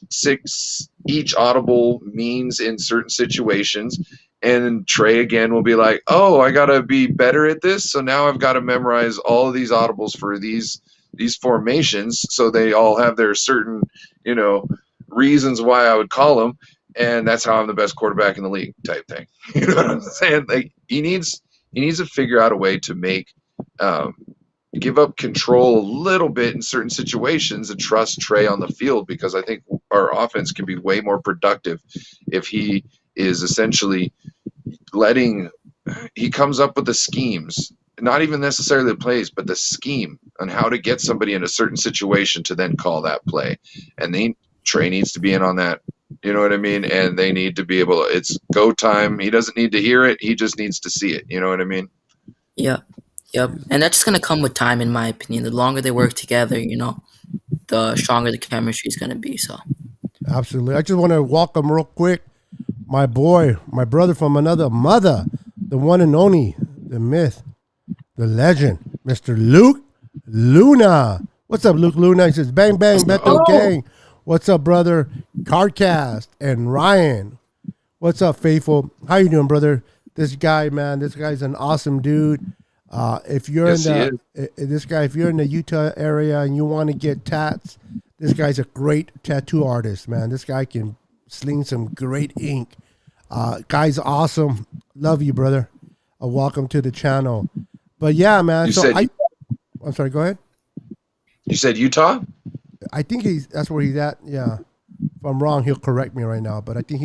audible means in certain situations. And Trey again will be like, oh, I got to be better at this. So now I've got to memorize all of these audibles for these formations. So they all have their certain, reasons why I would call them. And that's how I'm the best quarterback in the league type thing. You know what I'm saying? Like he needs to figure out a way to make, give up control a little bit in certain situations and trust Trey on the field because I think our offense can be way more productive if he is essentially he comes up with the schemes, not even necessarily the plays, but the scheme on how to get somebody in a certain situation to then call that play. And Trey needs to be in on that. You know what I mean? And they need to be able to, it's go time. He doesn't need to hear it. He just needs to see it. You know what I mean? Yeah. Yep. And that's just going to come with time, in my opinion. The longer they work together, the stronger the chemistry is going to be. So, Absolutely. I just want to welcome real quick my boy, my brother from another mother, the one and only, the myth, the legend, Mr. Luke Luna. What's up, Luke Luna? He says, bang, bang, Beto gang. What's up, brother? Cardcast and Ryan. What's up, Faithful? How you doing, brother? This guy's an awesome dude. If you're Yes, if you're in the Utah area and you want to get tats, this guy's a great tattoo artist, man. This guy can sling some great ink. Guy's awesome. Love you, brother. Welcome to the channel. But yeah, man. I'm sorry. Go ahead. You said Utah? I think that's where he's at. Yeah. If I'm wrong, he'll correct me right now. But I think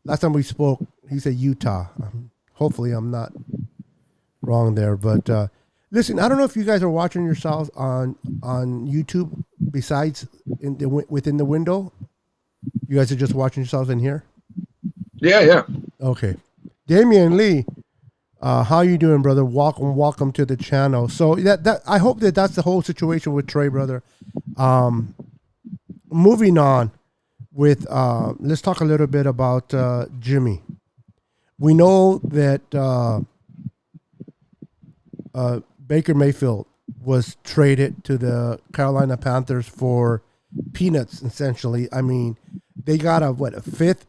last time we spoke, he said Utah. Hopefully, I'm not wrong there. But listen, I don't know if you guys are watching yourselves on YouTube. Besides within the window, you guys are just watching yourselves in here. Yeah. Okay, Damian Lee, how you doing, brother? Welcome to the channel. So that I hope that's the whole situation with Trey, brother. Moving on with let's talk a little bit about Jimmy. We know that Baker Mayfield was traded to the Carolina Panthers for peanuts, essentially. I mean, they got a fifth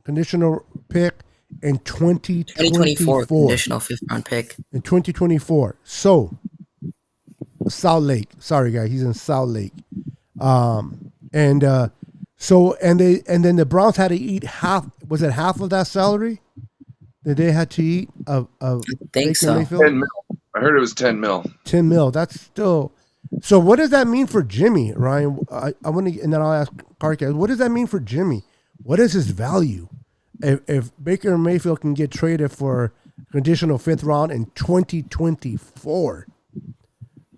conditional pick in 2024 2024. conditional 5th-round pick. In 2024. So, Salt Lake. Sorry, guys. He's in Salt Lake. And then the Browns had to eat half. Was it half of that salary that they had to eat of think Baker so. Mayfield? 10 mil. I heard it was 10 mil. 10 mil. That's still. So what does that mean for Jimmy, Ryan? I want to, and then I'll ask Carcass. What does that mean for Jimmy? What is his value? If Baker Mayfield can get traded for conditional 5th round in 2024,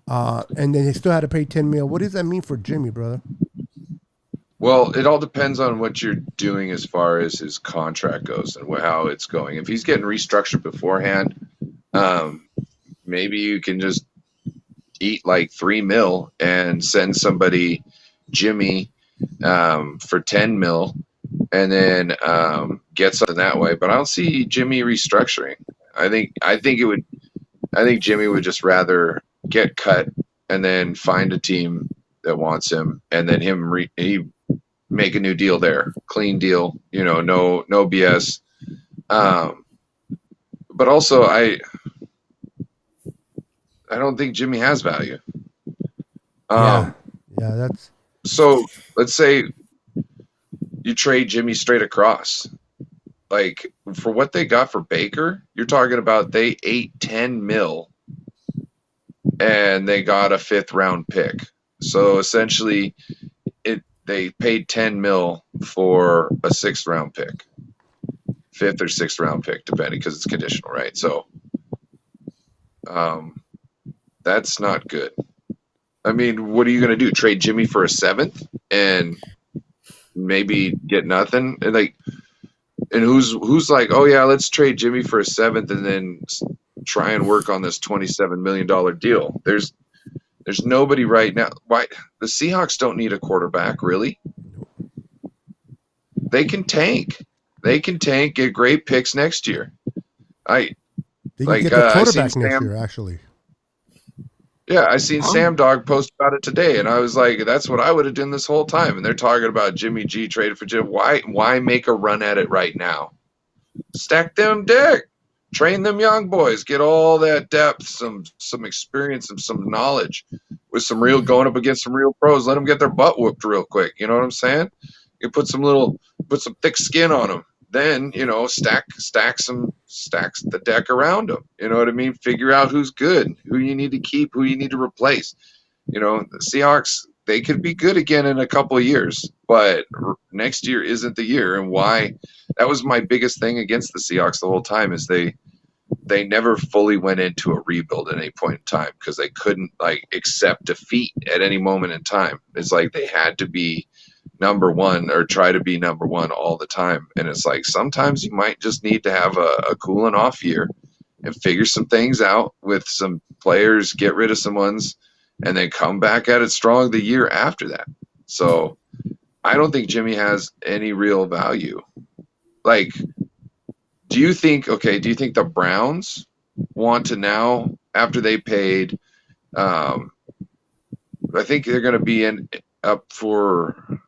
and then he still had to pay 10 mil, what does that mean for Jimmy, brother? Well, it all depends on what you're doing as far as his contract goes and how it's going. If he's getting restructured beforehand, maybe you can just eat like 3 mil and send somebody Jimmy for 10 mil and then get something that way. But I don't see Jimmy restructuring. I think Jimmy would just rather get cut and then find a team that wants him, and then he make a new deal there, clean deal, no BS. But also I don't think Jimmy has value. Yeah, that's so. Let's say you trade Jimmy straight across. Like for what they got for Baker, you're talking about they ate 10 mil and they got a 5th round pick. So essentially they paid 10 mil for a 6th round pick, 5th or 6th round pick, depending, because it's conditional, right? So that's not good. I mean, what are you going to do? Trade Jimmy for a 7th and maybe get nothing? And who's like, oh yeah, let's trade Jimmy for a 7th and then try and work on this $27 million deal. There's nobody right now. Why the Seahawks don't need a quarterback, really? They can tank. They can tank, get great picks next year. They can get the quarterback next year, actually. Yeah, I seen Sam Dog post about it today, and I was like, that's what I would have done this whole time. And they're talking about Jimmy G traded for Jim. Why make a run at it right now? Stack them deck. Train them young boys. Get all that depth, some experience, and some knowledge with some real going up against some real pros. Let them get their butt whooped real quick. You know what I'm saying? You put some thick skin on them. Then, stack the deck around them. You know what I mean? Figure out who's good, who you need to keep, who you need to replace. The Seahawks, they could be good again in a couple of years, but next year isn't the year. And why? That was my biggest thing against the Seahawks the whole time is they never fully went into a rebuild at any point in time because they couldn't accept defeat at any moment in time. It's like they had to be number one or try to be number one all the time. And it's like sometimes you might just need to have a cooling off year and figure some things out with some players, get rid of some ones, and then come back at it strong the year after that. So I don't think Jimmy has any real value. Do you think the Browns want to now, after they paid, I think they're going to be up for,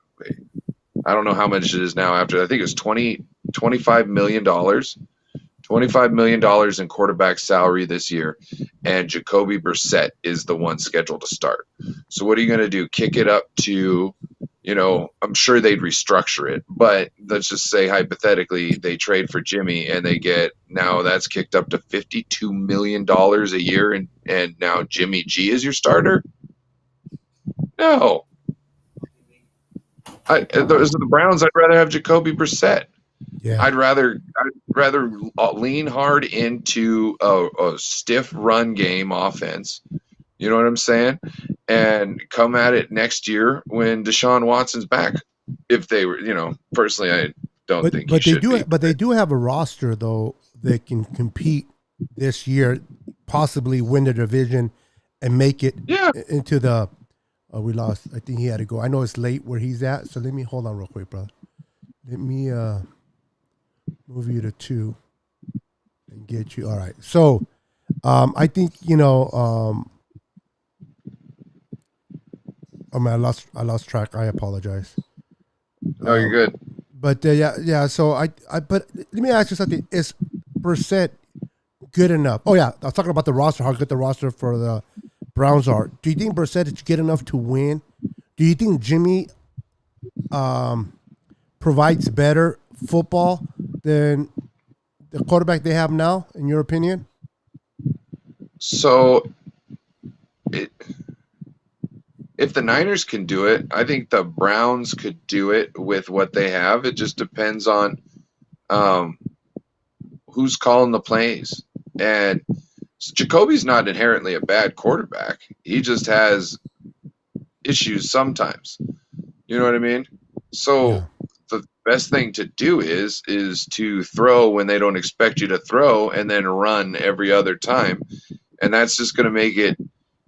I don't know how much it is now after, I think it was $25 million. $25 million in quarterback salary this year, and Jacoby Brissett is the one scheduled to start. So what are you going to do? Kick it up to, I'm sure they'd restructure it, but let's just say hypothetically they trade for Jimmy and they get, now that's kicked up to $52 million a year, and now Jimmy G is your starter? No. Those are the Browns. I'd rather have Jacoby Brissett. Yeah. I'd rather lean hard into a stiff run game offense. You know what I'm saying? And come at it next year when Deshaun Watson's back. If they were, personally, I don't think he should be. But they do have a roster though that can compete this year, possibly win the division and make it into the. We lost. I think he had to go. I know it's late where he's at. So let me hold on real quick, brother. Let me move you to 2 and get you. All right. So I think I lost track. I apologize. No, you're good. But yeah. So but let me ask you something. Is Brissett good enough? Oh yeah, I was talking about the roster. How good the roster for the Browns are. Do you think Brissett is good enough to win? Do you think Jimmy provides better football than the quarterback they have now? In your opinion? So, it, if the Niners can do it, I think the Browns could do it with what they have. It just depends on um, who's calling the plays. And Jacoby's not inherently a bad quarterback. He just has issues sometimes. You know what I mean? Yeah. So the best thing to do is to throw when they don't expect you to throw, and then run every other time. And that's just going to make it.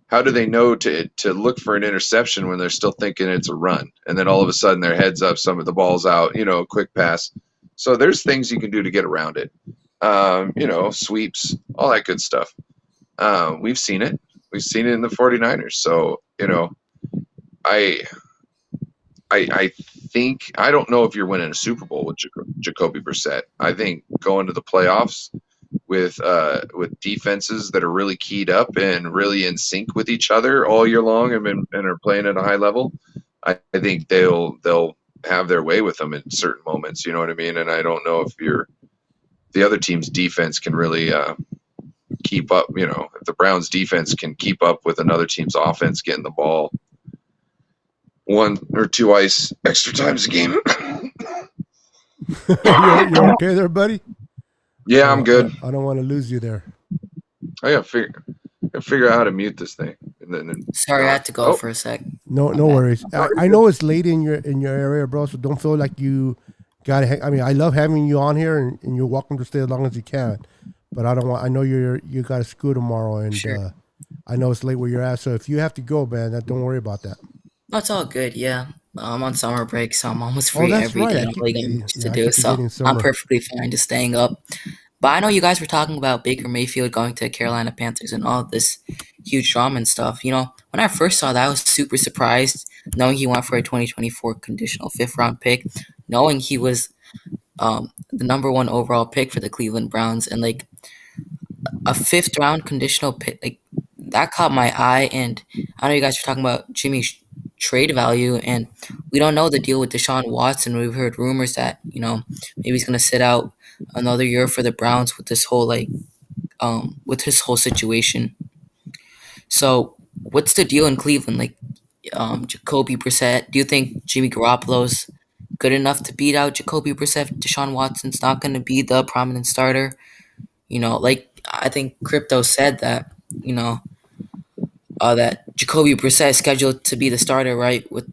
How do they know to look for an interception when they're still thinking it's a run, and then all of a sudden their heads up, some of the ball's out, quick pass. So there's things you can do to get around it. Sweeps, all that good stuff. We've seen it. We've seen it in the 49ers. So, I I think I don't know if you're winning a Super Bowl with Jacoby Brissett. I think going to the playoffs with defenses that are really keyed up and really in sync with each other all year long and are playing at a high level, I think they'll have their way with them in certain moments. You know what I mean? And I don't know if the other team's defense can really keep up. If the Browns defense can keep up with another team's offense getting the ball one or two extra times a game. You're okay there, buddy? Yeah, I'm good. I don't want to lose you there. I gotta figure out how to mute this thing. And then Sorry, I had to go for a sec. No worries. I know it's late in your area, bro. So don't feel like you gotta. I mean, I love having you on here, and you're welcome to stay as long as you can. But I don't want. I know you got to school tomorrow, and Sure. I know it's late where you're at. So if you have to go, man, don't worry about that. That's all good. Yeah, I'm on summer break, so I'm almost Oh, free that's every right. day. I really got much to I do, keep so forgetting I'm summer. perfectly fine just staying up. But I know you guys were talking about Baker Mayfield going to Carolina Panthers and all this huge drama and stuff. When I first saw that, I was super surprised, knowing he went for a 2024 conditional fifth-round pick, knowing he was the number one overall pick for the Cleveland Browns, and like a fifth-round conditional pick, like that caught my eye. And I know you guys were talking about Jimmy's trade value, and we don't know the deal with Deshaun Watson. We've heard rumors that maybe he's gonna sit out another year for the Browns with this whole with his whole situation. So what's the deal in Cleveland? Like Jacoby Brissett, do you think Jimmy Garoppolo's good enough to beat out Jacoby Brissett? Deshaun Watson's not going to be the prominent starter. Like I think Crypto said that that Jacoby Brissett is scheduled to be the starter, right? With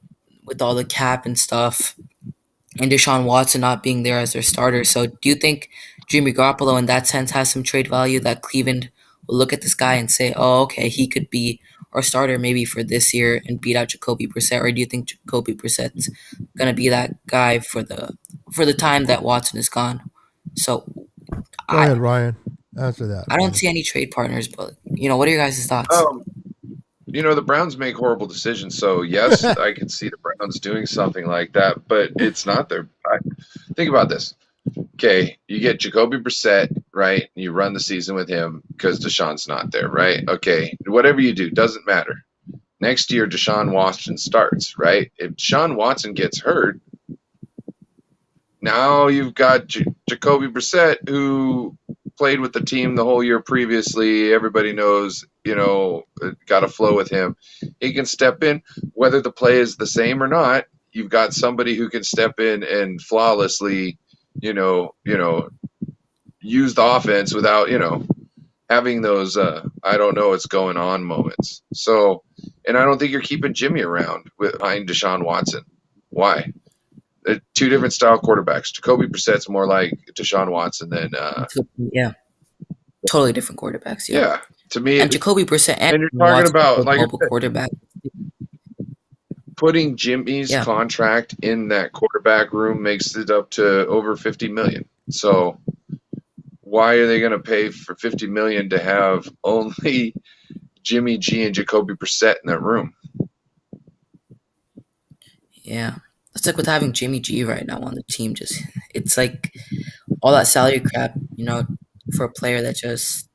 all the cap and stuff, and Deshaun Watson not being there as their starter. So do you think Jimmy Garoppolo in that sense has some trade value that Cleveland will look at this guy and say, oh, okay, he could be our starter maybe for this year and beat out Jacoby Brissett? Or do you think Jacoby Brissett's gonna be that guy for the time that Watson is gone? So Go ahead, Ryan. Answer that. I don't see any trade partners, but what are your guys' thoughts? The Browns make horrible decisions. So yes, I can see the Browns doing something like that, but it's not their. Think about this. Okay, you get Jacoby Brissett, right? You run the season with him because Deshaun's not there, right? Okay, whatever you do doesn't matter. Next year, Deshaun Watson starts, right? If Deshaun Watson gets hurt, now you've got Jacoby Brissett, who played with the team the whole year previously. Everybody knows, got to flow with him. He can step in, whether the play is the same or not. You've got somebody who can step in and flawlessly, use the offense without, having those I don't know what's going on moments. So, and I don't think you're keeping Jimmy around behind Deshaun Watson. Why? They're two different style quarterbacks. Jacoby Brissett's more like Deshaun Watson than yeah, totally different quarterbacks. Yeah, to me, and Jacoby Brissett and you're talking about like mobile quarterback. Putting Jimmy's contract in that quarterback room makes it up to over $50 million. So why are they going to pay for $50 million to have only Jimmy G and Jacoby Brissett in that room? Yeah. It's like with having Jimmy G right now on the team. Just it's like all that salary crap, for a player that it's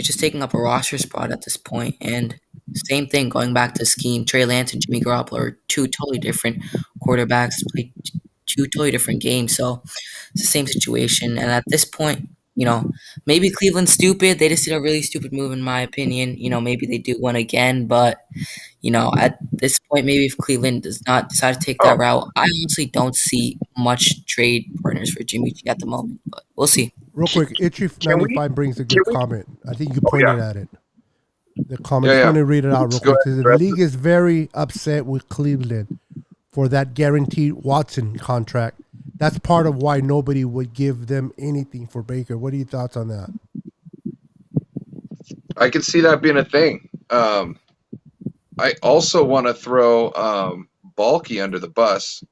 just taking up a roster spot at this point. And same thing going back to scheme. Trey Lance and Jimmy Garoppolo are two totally different quarterbacks, play two totally different games. So it's the same situation. And at this point, maybe Cleveland's stupid. They just did a really stupid move, in my opinion. Maybe they do one again, but at this point, maybe if Cleveland does not decide to take that route, I honestly don't see much trade partners for Jimmy G at the moment. But we'll see. Real quick, Itchy95 brings a good comment. I think you pointed at it. The comment. Yeah, I want to read it out real quick. ahead. The league is very upset with Cleveland for that guaranteed Watson contract. That's part of why nobody would give them anything for Baker. What are your thoughts on that? I could see that being a thing. I also want to throw Balky under the bus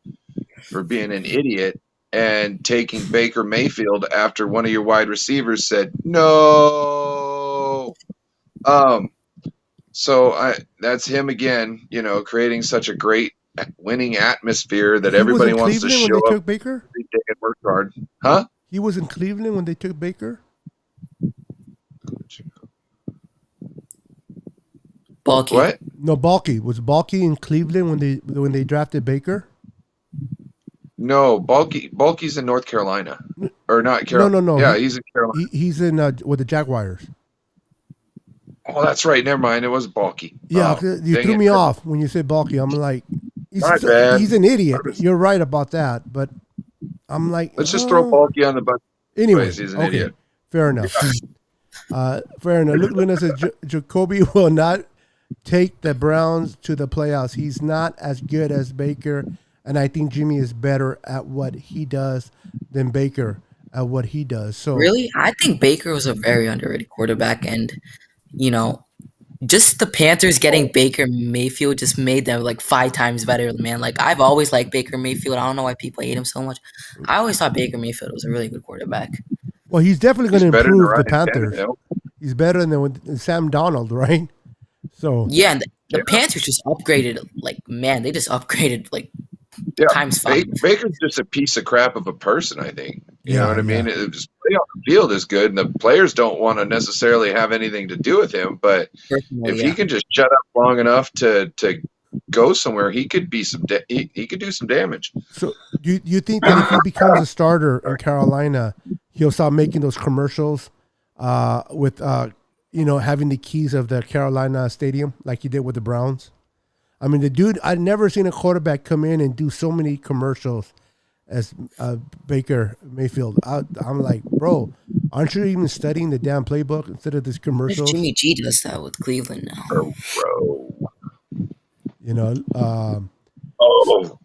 for being an idiot and taking Baker Mayfield after one of your wide receivers said no. So that's him again, creating such a great winning atmosphere that everybody wants to show when they up took Baker? every day and work hard. Huh? He was in Cleveland when they took Baker? Balky. What? No, Balky. Was Balky in Cleveland when they drafted Baker? No, Balky's in North Carolina. Or not Carolina. No. Yeah, he's in Carolina. He's in with the Jaguars. Oh, that's right. Never mind. It was Balky. Yeah, you threw me off when you said Balky. I'm like, he's an idiot. You're right about that, but I'm like, let's just throw Balky on the bus. Anyway, he's an idiot. Fair enough. Fair enough. Luke Luna says Jacoby will not take the Browns to the playoffs. He's not as good as Baker, and I think Jimmy is better at what he does than Baker at what he does. So really, I think Baker was a very underrated quarterback, and just the Panthers getting Baker Mayfield just made them like 5 times better, man. Like I've always liked Baker Mayfield. I don't know why people hate him so much. I always thought Baker Mayfield was a really good quarterback. Well, he's definitely going to improve the Panthers. Tannehill. He's better than with Sam Donald, right? So yeah, and the Panthers just upgraded. Like man, they just upgraded like times 5. Baker's just a piece of crap of a person. I think. You know what I mean? His play on the field is good, and the players don't want to necessarily have anything to do with him. But if he can just shut up long enough to go somewhere, he could be he could do some damage. So do you think that if he becomes a starter in Carolina, he'll start making those commercials with having the keys of the Carolina stadium like he did with the Browns? I mean, the dude, I've never seen a quarterback come in and do so many commercials as Baker Mayfield. I'm like, bro, aren't you even studying the damn playbook instead of this commercials? Jimmy G does that with Cleveland now. Bro.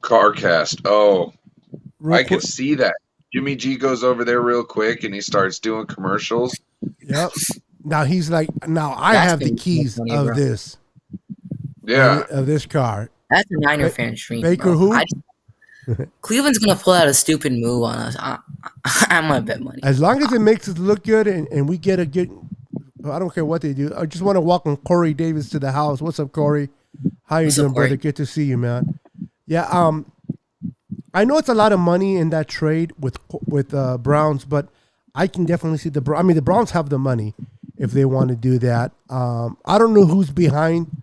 CarCast. Oh, I can see that. Jimmy G goes over there real quick and he starts doing commercials. Yep. Now he's like, I have the keys of this. Yeah. Of this car. That's a Niner fan stream. Baker bro. who? Cleveland's going to pull out a stupid move on us. I'm going to bet money. As long as it makes us look good and we get a good, I don't care what they do. I just want to welcome Corey Davis to the house. What's up, Corey? How you doing, brother? Good to see you, man. Yeah, I know it's a lot of money in that trade with Browns, but I can definitely see the Browns have the money if they want to do that. I don't know who's behind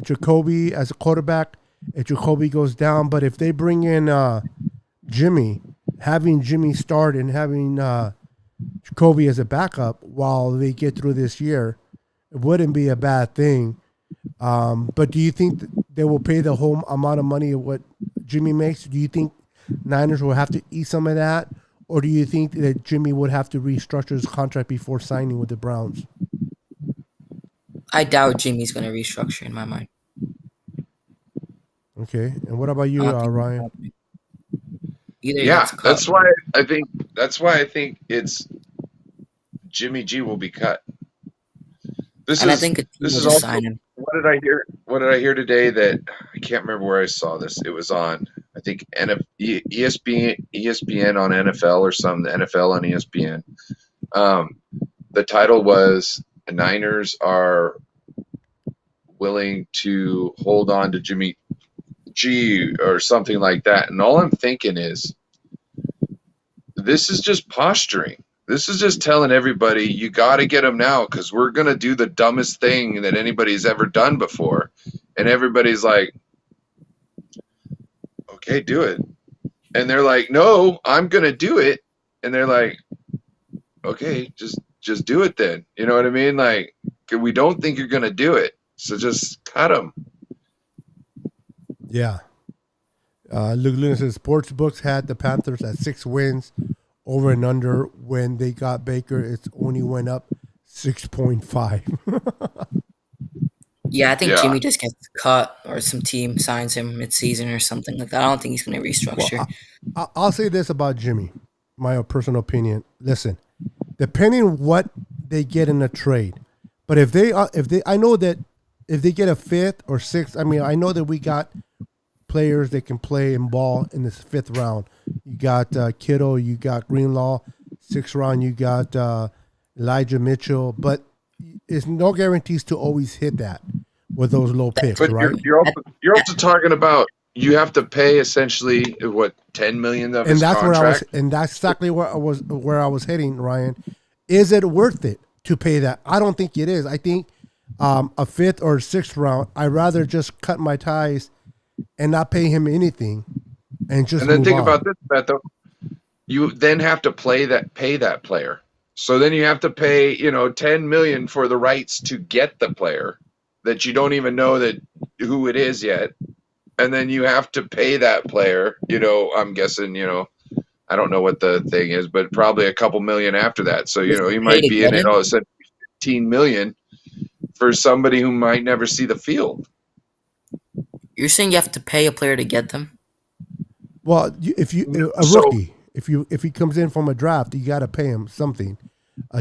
Jacoby as a quarterback if Jacoby goes down, but if they bring in Jimmy, having Jimmy start and having Jacoby as a backup while they get through this year, it wouldn't be a bad thing. But do you think they will pay the whole amount of money of what Jimmy makes? Do you think Niners will have to eat some of that? Or do you think that Jimmy would have to restructure his contract before signing with the Browns? I doubt Jimmy's going to restructure in my mind. Okay. And what about you, Ryan? That's why I think it's Jimmy G will be cut. I think this is also sign him. What did I hear? What did I hear today? That I can't remember where I saw this. It was on, I think, ESPN on NFL or some NFL on ESPN. The title was "The Niners are willing to hold on to Jimmy G or something like that. And all I'm thinking is, this is just posturing. This is just telling everybody, you got to get him now because we're going to do the dumbest thing that anybody's ever done before. And everybody's like, okay, do it. And they're like, no, I'm going to do it. And they're like, okay, just do it then. You know what I mean? Like, we don't think you're going to do it. So just cut him. Yeah. Luke Luna says sports books had the Panthers at 6 wins over and under. When they got Baker, it only went up 6.5. Yeah, I think Yeah. Jimmy just gets cut or some team signs him mid-season or something like that. I don't think he's going to restructure. Well, I'll say this about Jimmy, my personal opinion. Listen, depending on what they get in a trade, but if they, I know that if they get a 5th or 6th, I mean, I know that we got players that can play and ball in this 5th round. You got Kittle, you got Greenlaw. 6th round, you got Elijah Mitchell, but it's no guarantees to always hit that with those low picks, But right? you're also talking about you have to pay essentially what, $10 million of And his that's contract. and that's exactly where I was heading, Ryan. Is it worth it to pay that? I don't think it is. I think a 5th or 6th round, I'd rather just cut my ties and not pay him anything and just And then move think on. about this, Beto. You then have to pay that player. So then you have to pay, $10 million for the rights to get the player that you don't even know that who it is yet. And then you have to pay that player, I'm guessing, I don't know what the thing is, but probably a couple million after that. So, you might be in it all of a sudden 15 million for somebody who might never see the field. You're saying you have to pay a player to get them? Well, if you a So- rookie, if he comes in from a draft, you got to pay him something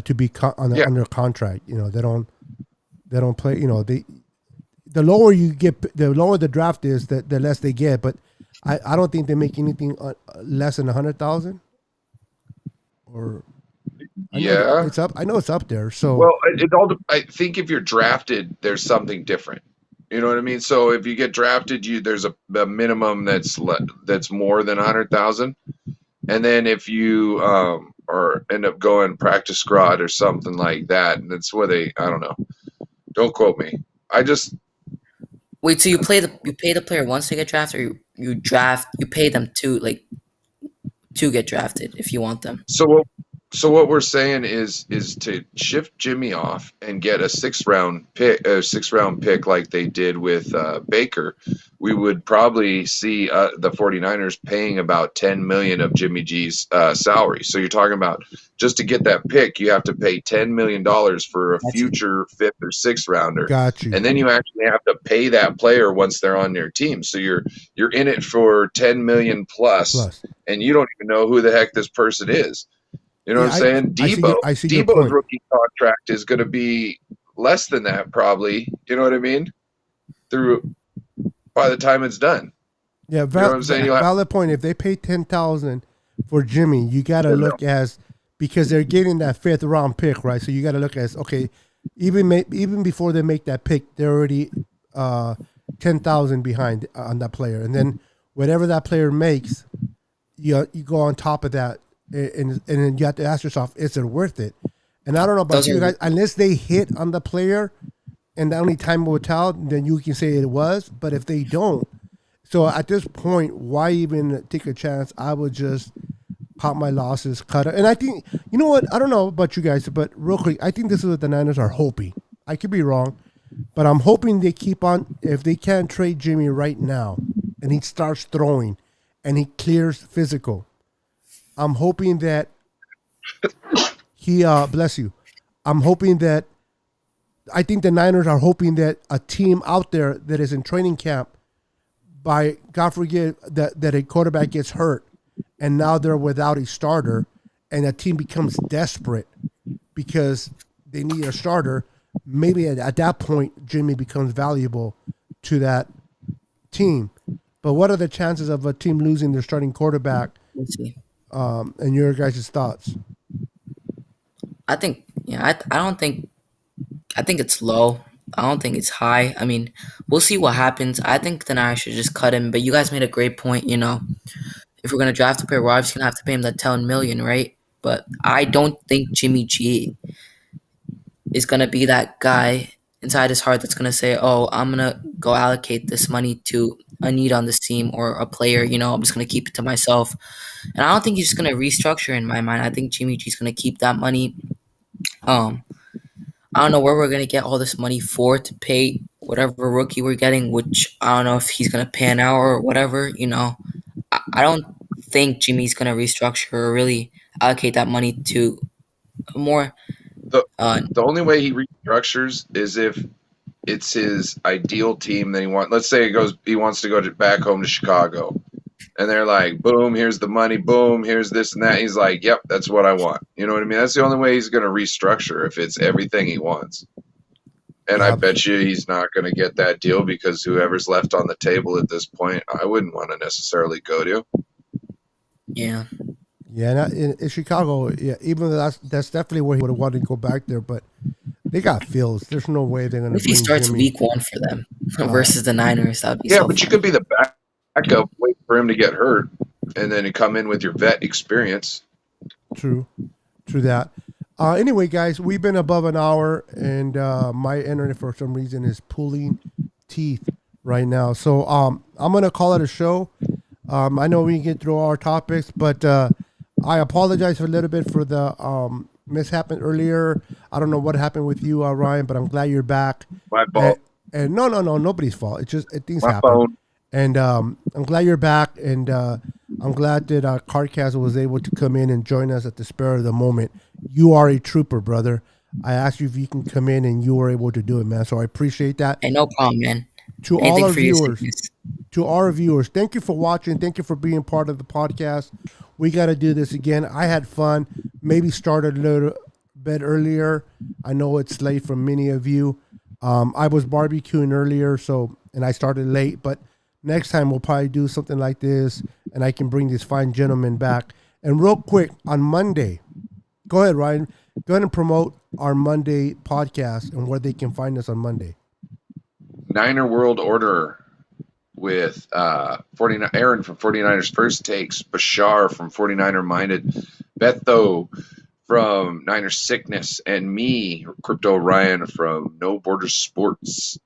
to be under contract. They don't play. The lower you get, the lower the draft is, the less they get. But I don't think they make anything less than 100,000. Or Yeah. it's up. I know it's up there. So Well, I think if you're drafted, there's something different. You know what I mean? So if you get drafted, there's a minimum that's more than 100,000, and then if you or end up going practice squad or something like that, and that's where I don't know. Don't quote me. Wait, so you pay the player once they get drafted, or you pay them to get drafted if you want them? So what we're saying is to shift Jimmy off and get a 6th round pick like they did with Baker. We would probably see the 49ers paying about $10 million of Jimmy G's salary. So you're talking about just to get that pick, you have to pay $10 million for a future 5th or 6th rounder. got you. And then you actually have to pay that player once they're on your team. So you're in it for $10 million plus, and you don't even know who the heck this person is. You know what I'm saying? I see your Debo's point. rookie contract is going to be less than that, probably. You know what I mean? By the time it's done. Yeah, You know what I'm saying? valid point. If they pay 10,000 for Jimmy, you got to look because they're getting that 5th round pick, right? So you got to look as okay, even before they make that pick, they're already 10,000 behind on that player, and then whatever that player makes, you go on top of that. And then you have to ask yourself, is it worth it? And I don't know about you guys, unless they hit on the player and the only time will tell, then you can say it was. But if they don't, so at this point, why even take a chance? I would just pop my losses, cut it. And I think, you know what? I don't know about you guys, but real quick, I think this is what the Niners are hoping. I could be wrong, but I'm hoping they keep on, if they can't trade Jimmy right now and he starts throwing and he clears physical, I'm hoping that he bless you. I'm hoping that I think the Niners are hoping that a team out there that is in training camp, by God forbid that a quarterback gets hurt and now they're without a starter and a team becomes desperate because they need a starter, maybe at that point Jimmy becomes valuable to that team. But what are the chances of a team losing their starting quarterback? Let's see. And your guys' thoughts? I think, I think it's low. I don't think it's high. I mean, we'll see what happens. I think the Niners should just cut him. But you guys made a great point. If we're gonna draft a player, we're obviously gonna have to pay him that $10 million, right? But I don't think Jimmy G is gonna be that guy inside his heart that's gonna say, "Oh, I'm gonna go allocate this money to a need on this team or a player." I'm just gonna keep it to myself. And I don't think he's just gonna restructure in my mind. I think Jimmy G's gonna keep that money. I don't know where we're gonna get all this money for to pay whatever rookie we're getting, which I don't know if he's gonna pan out or whatever. I don't think Jimmy's gonna restructure or really allocate that money to more. The the only way he restructures is if it's his ideal team that he wants. Let's say he wants to go back home to Chicago, and they're like, boom, here's the money, boom, here's this and that. He's like, yep, that's what I want. You know what I mean? That's the only way he's going to restructure, if it's everything he wants. And I bet you he's not going to get that deal, because whoever's left on the table at this point, I wouldn't want to necessarily go to. Yeah. Yeah, in Chicago, yeah, even though that's definitely where he would have wanted to go back there, but they got Fields. There's no way they're going to. If he starts Jimmy. week 1 for them versus the Niners, that'd be Yeah, so but fun. you could be the backup, wait for him to get hurt, and then you come in with your vet experience. True that. Anyway, guys, we've been above an hour, and my internet for some reason is pulling teeth right now. So I'm gonna call it a show. I know we can get through our topics, but I apologize a little bit for the mishap earlier. I don't know what happened with you, Ryan, but I'm glad you're back. My fault. And no, nobody's fault. It's just things My happen. phone. And I'm glad you're back, and I'm glad that Cardcast was able to come in and join us at the spur of the moment. You are a trooper, brother. I asked you if you can come in, and you were able to do it, man. So I appreciate that. Hey, no problem, man. To Anything all our for your viewers, sickness. to our viewers, thank you for watching. Thank you for being part of the podcast. We got to do this again. I had fun. Maybe started a little bit earlier. I know it's late for many of you. I was barbecuing earlier, and I started late, but next time we'll probably do something like this, and I can bring this fine gentleman back. And real quick, on Monday, go ahead, Ryan. Go ahead and promote our Monday podcast and where they can find us on Monday. Niner World Order with Aaron from 49ers First Takes, Bashar from 49er Minded, Betho from Niner Sickness, and me, Crypto Ryan from No Borders Sports.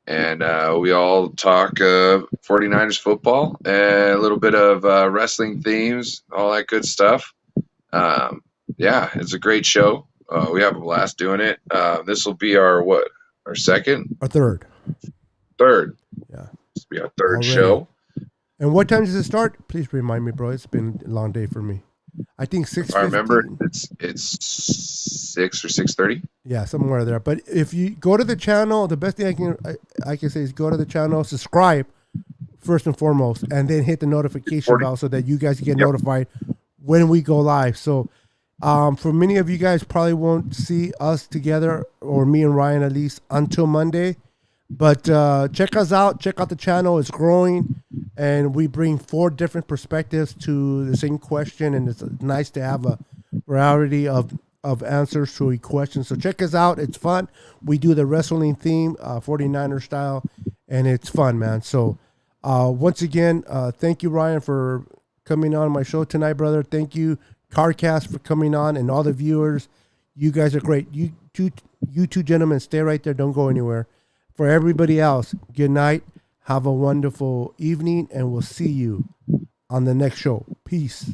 And we all talk 49ers football and a little bit of wrestling themes, all that good stuff. Yeah, it's a great show. We have a blast doing it. This will be our second? Our third. Third. Yeah. This will be our third Already. show. And what time does it start? Please remind me, bro. It's been a long day for me. I think 6:15. I remember it's 6 or 6:30. Yeah, somewhere there. But if you go to the channel, the best thing I can say is go to the channel, subscribe first and foremost, and then hit the notification bell so that you guys get notified when we go live. So for many of you guys probably won't see us together, or me and Ryan at least, until Monday. But check us out. Check out the channel. It's growing, and we bring 4 different perspectives to the same question, and it's nice to have a variety of answers to a question. So check us out. It's fun. We do the wrestling theme, 49er style, and it's fun, man. So once again, thank you, Ryan, for coming on my show tonight, brother. Thank you, Cardcast, for coming on, and all the viewers. You guys are great. You two gentlemen, stay right there. Don't go anywhere. For everybody else, good night. Have a wonderful evening, and we'll see you on the next show. Peace.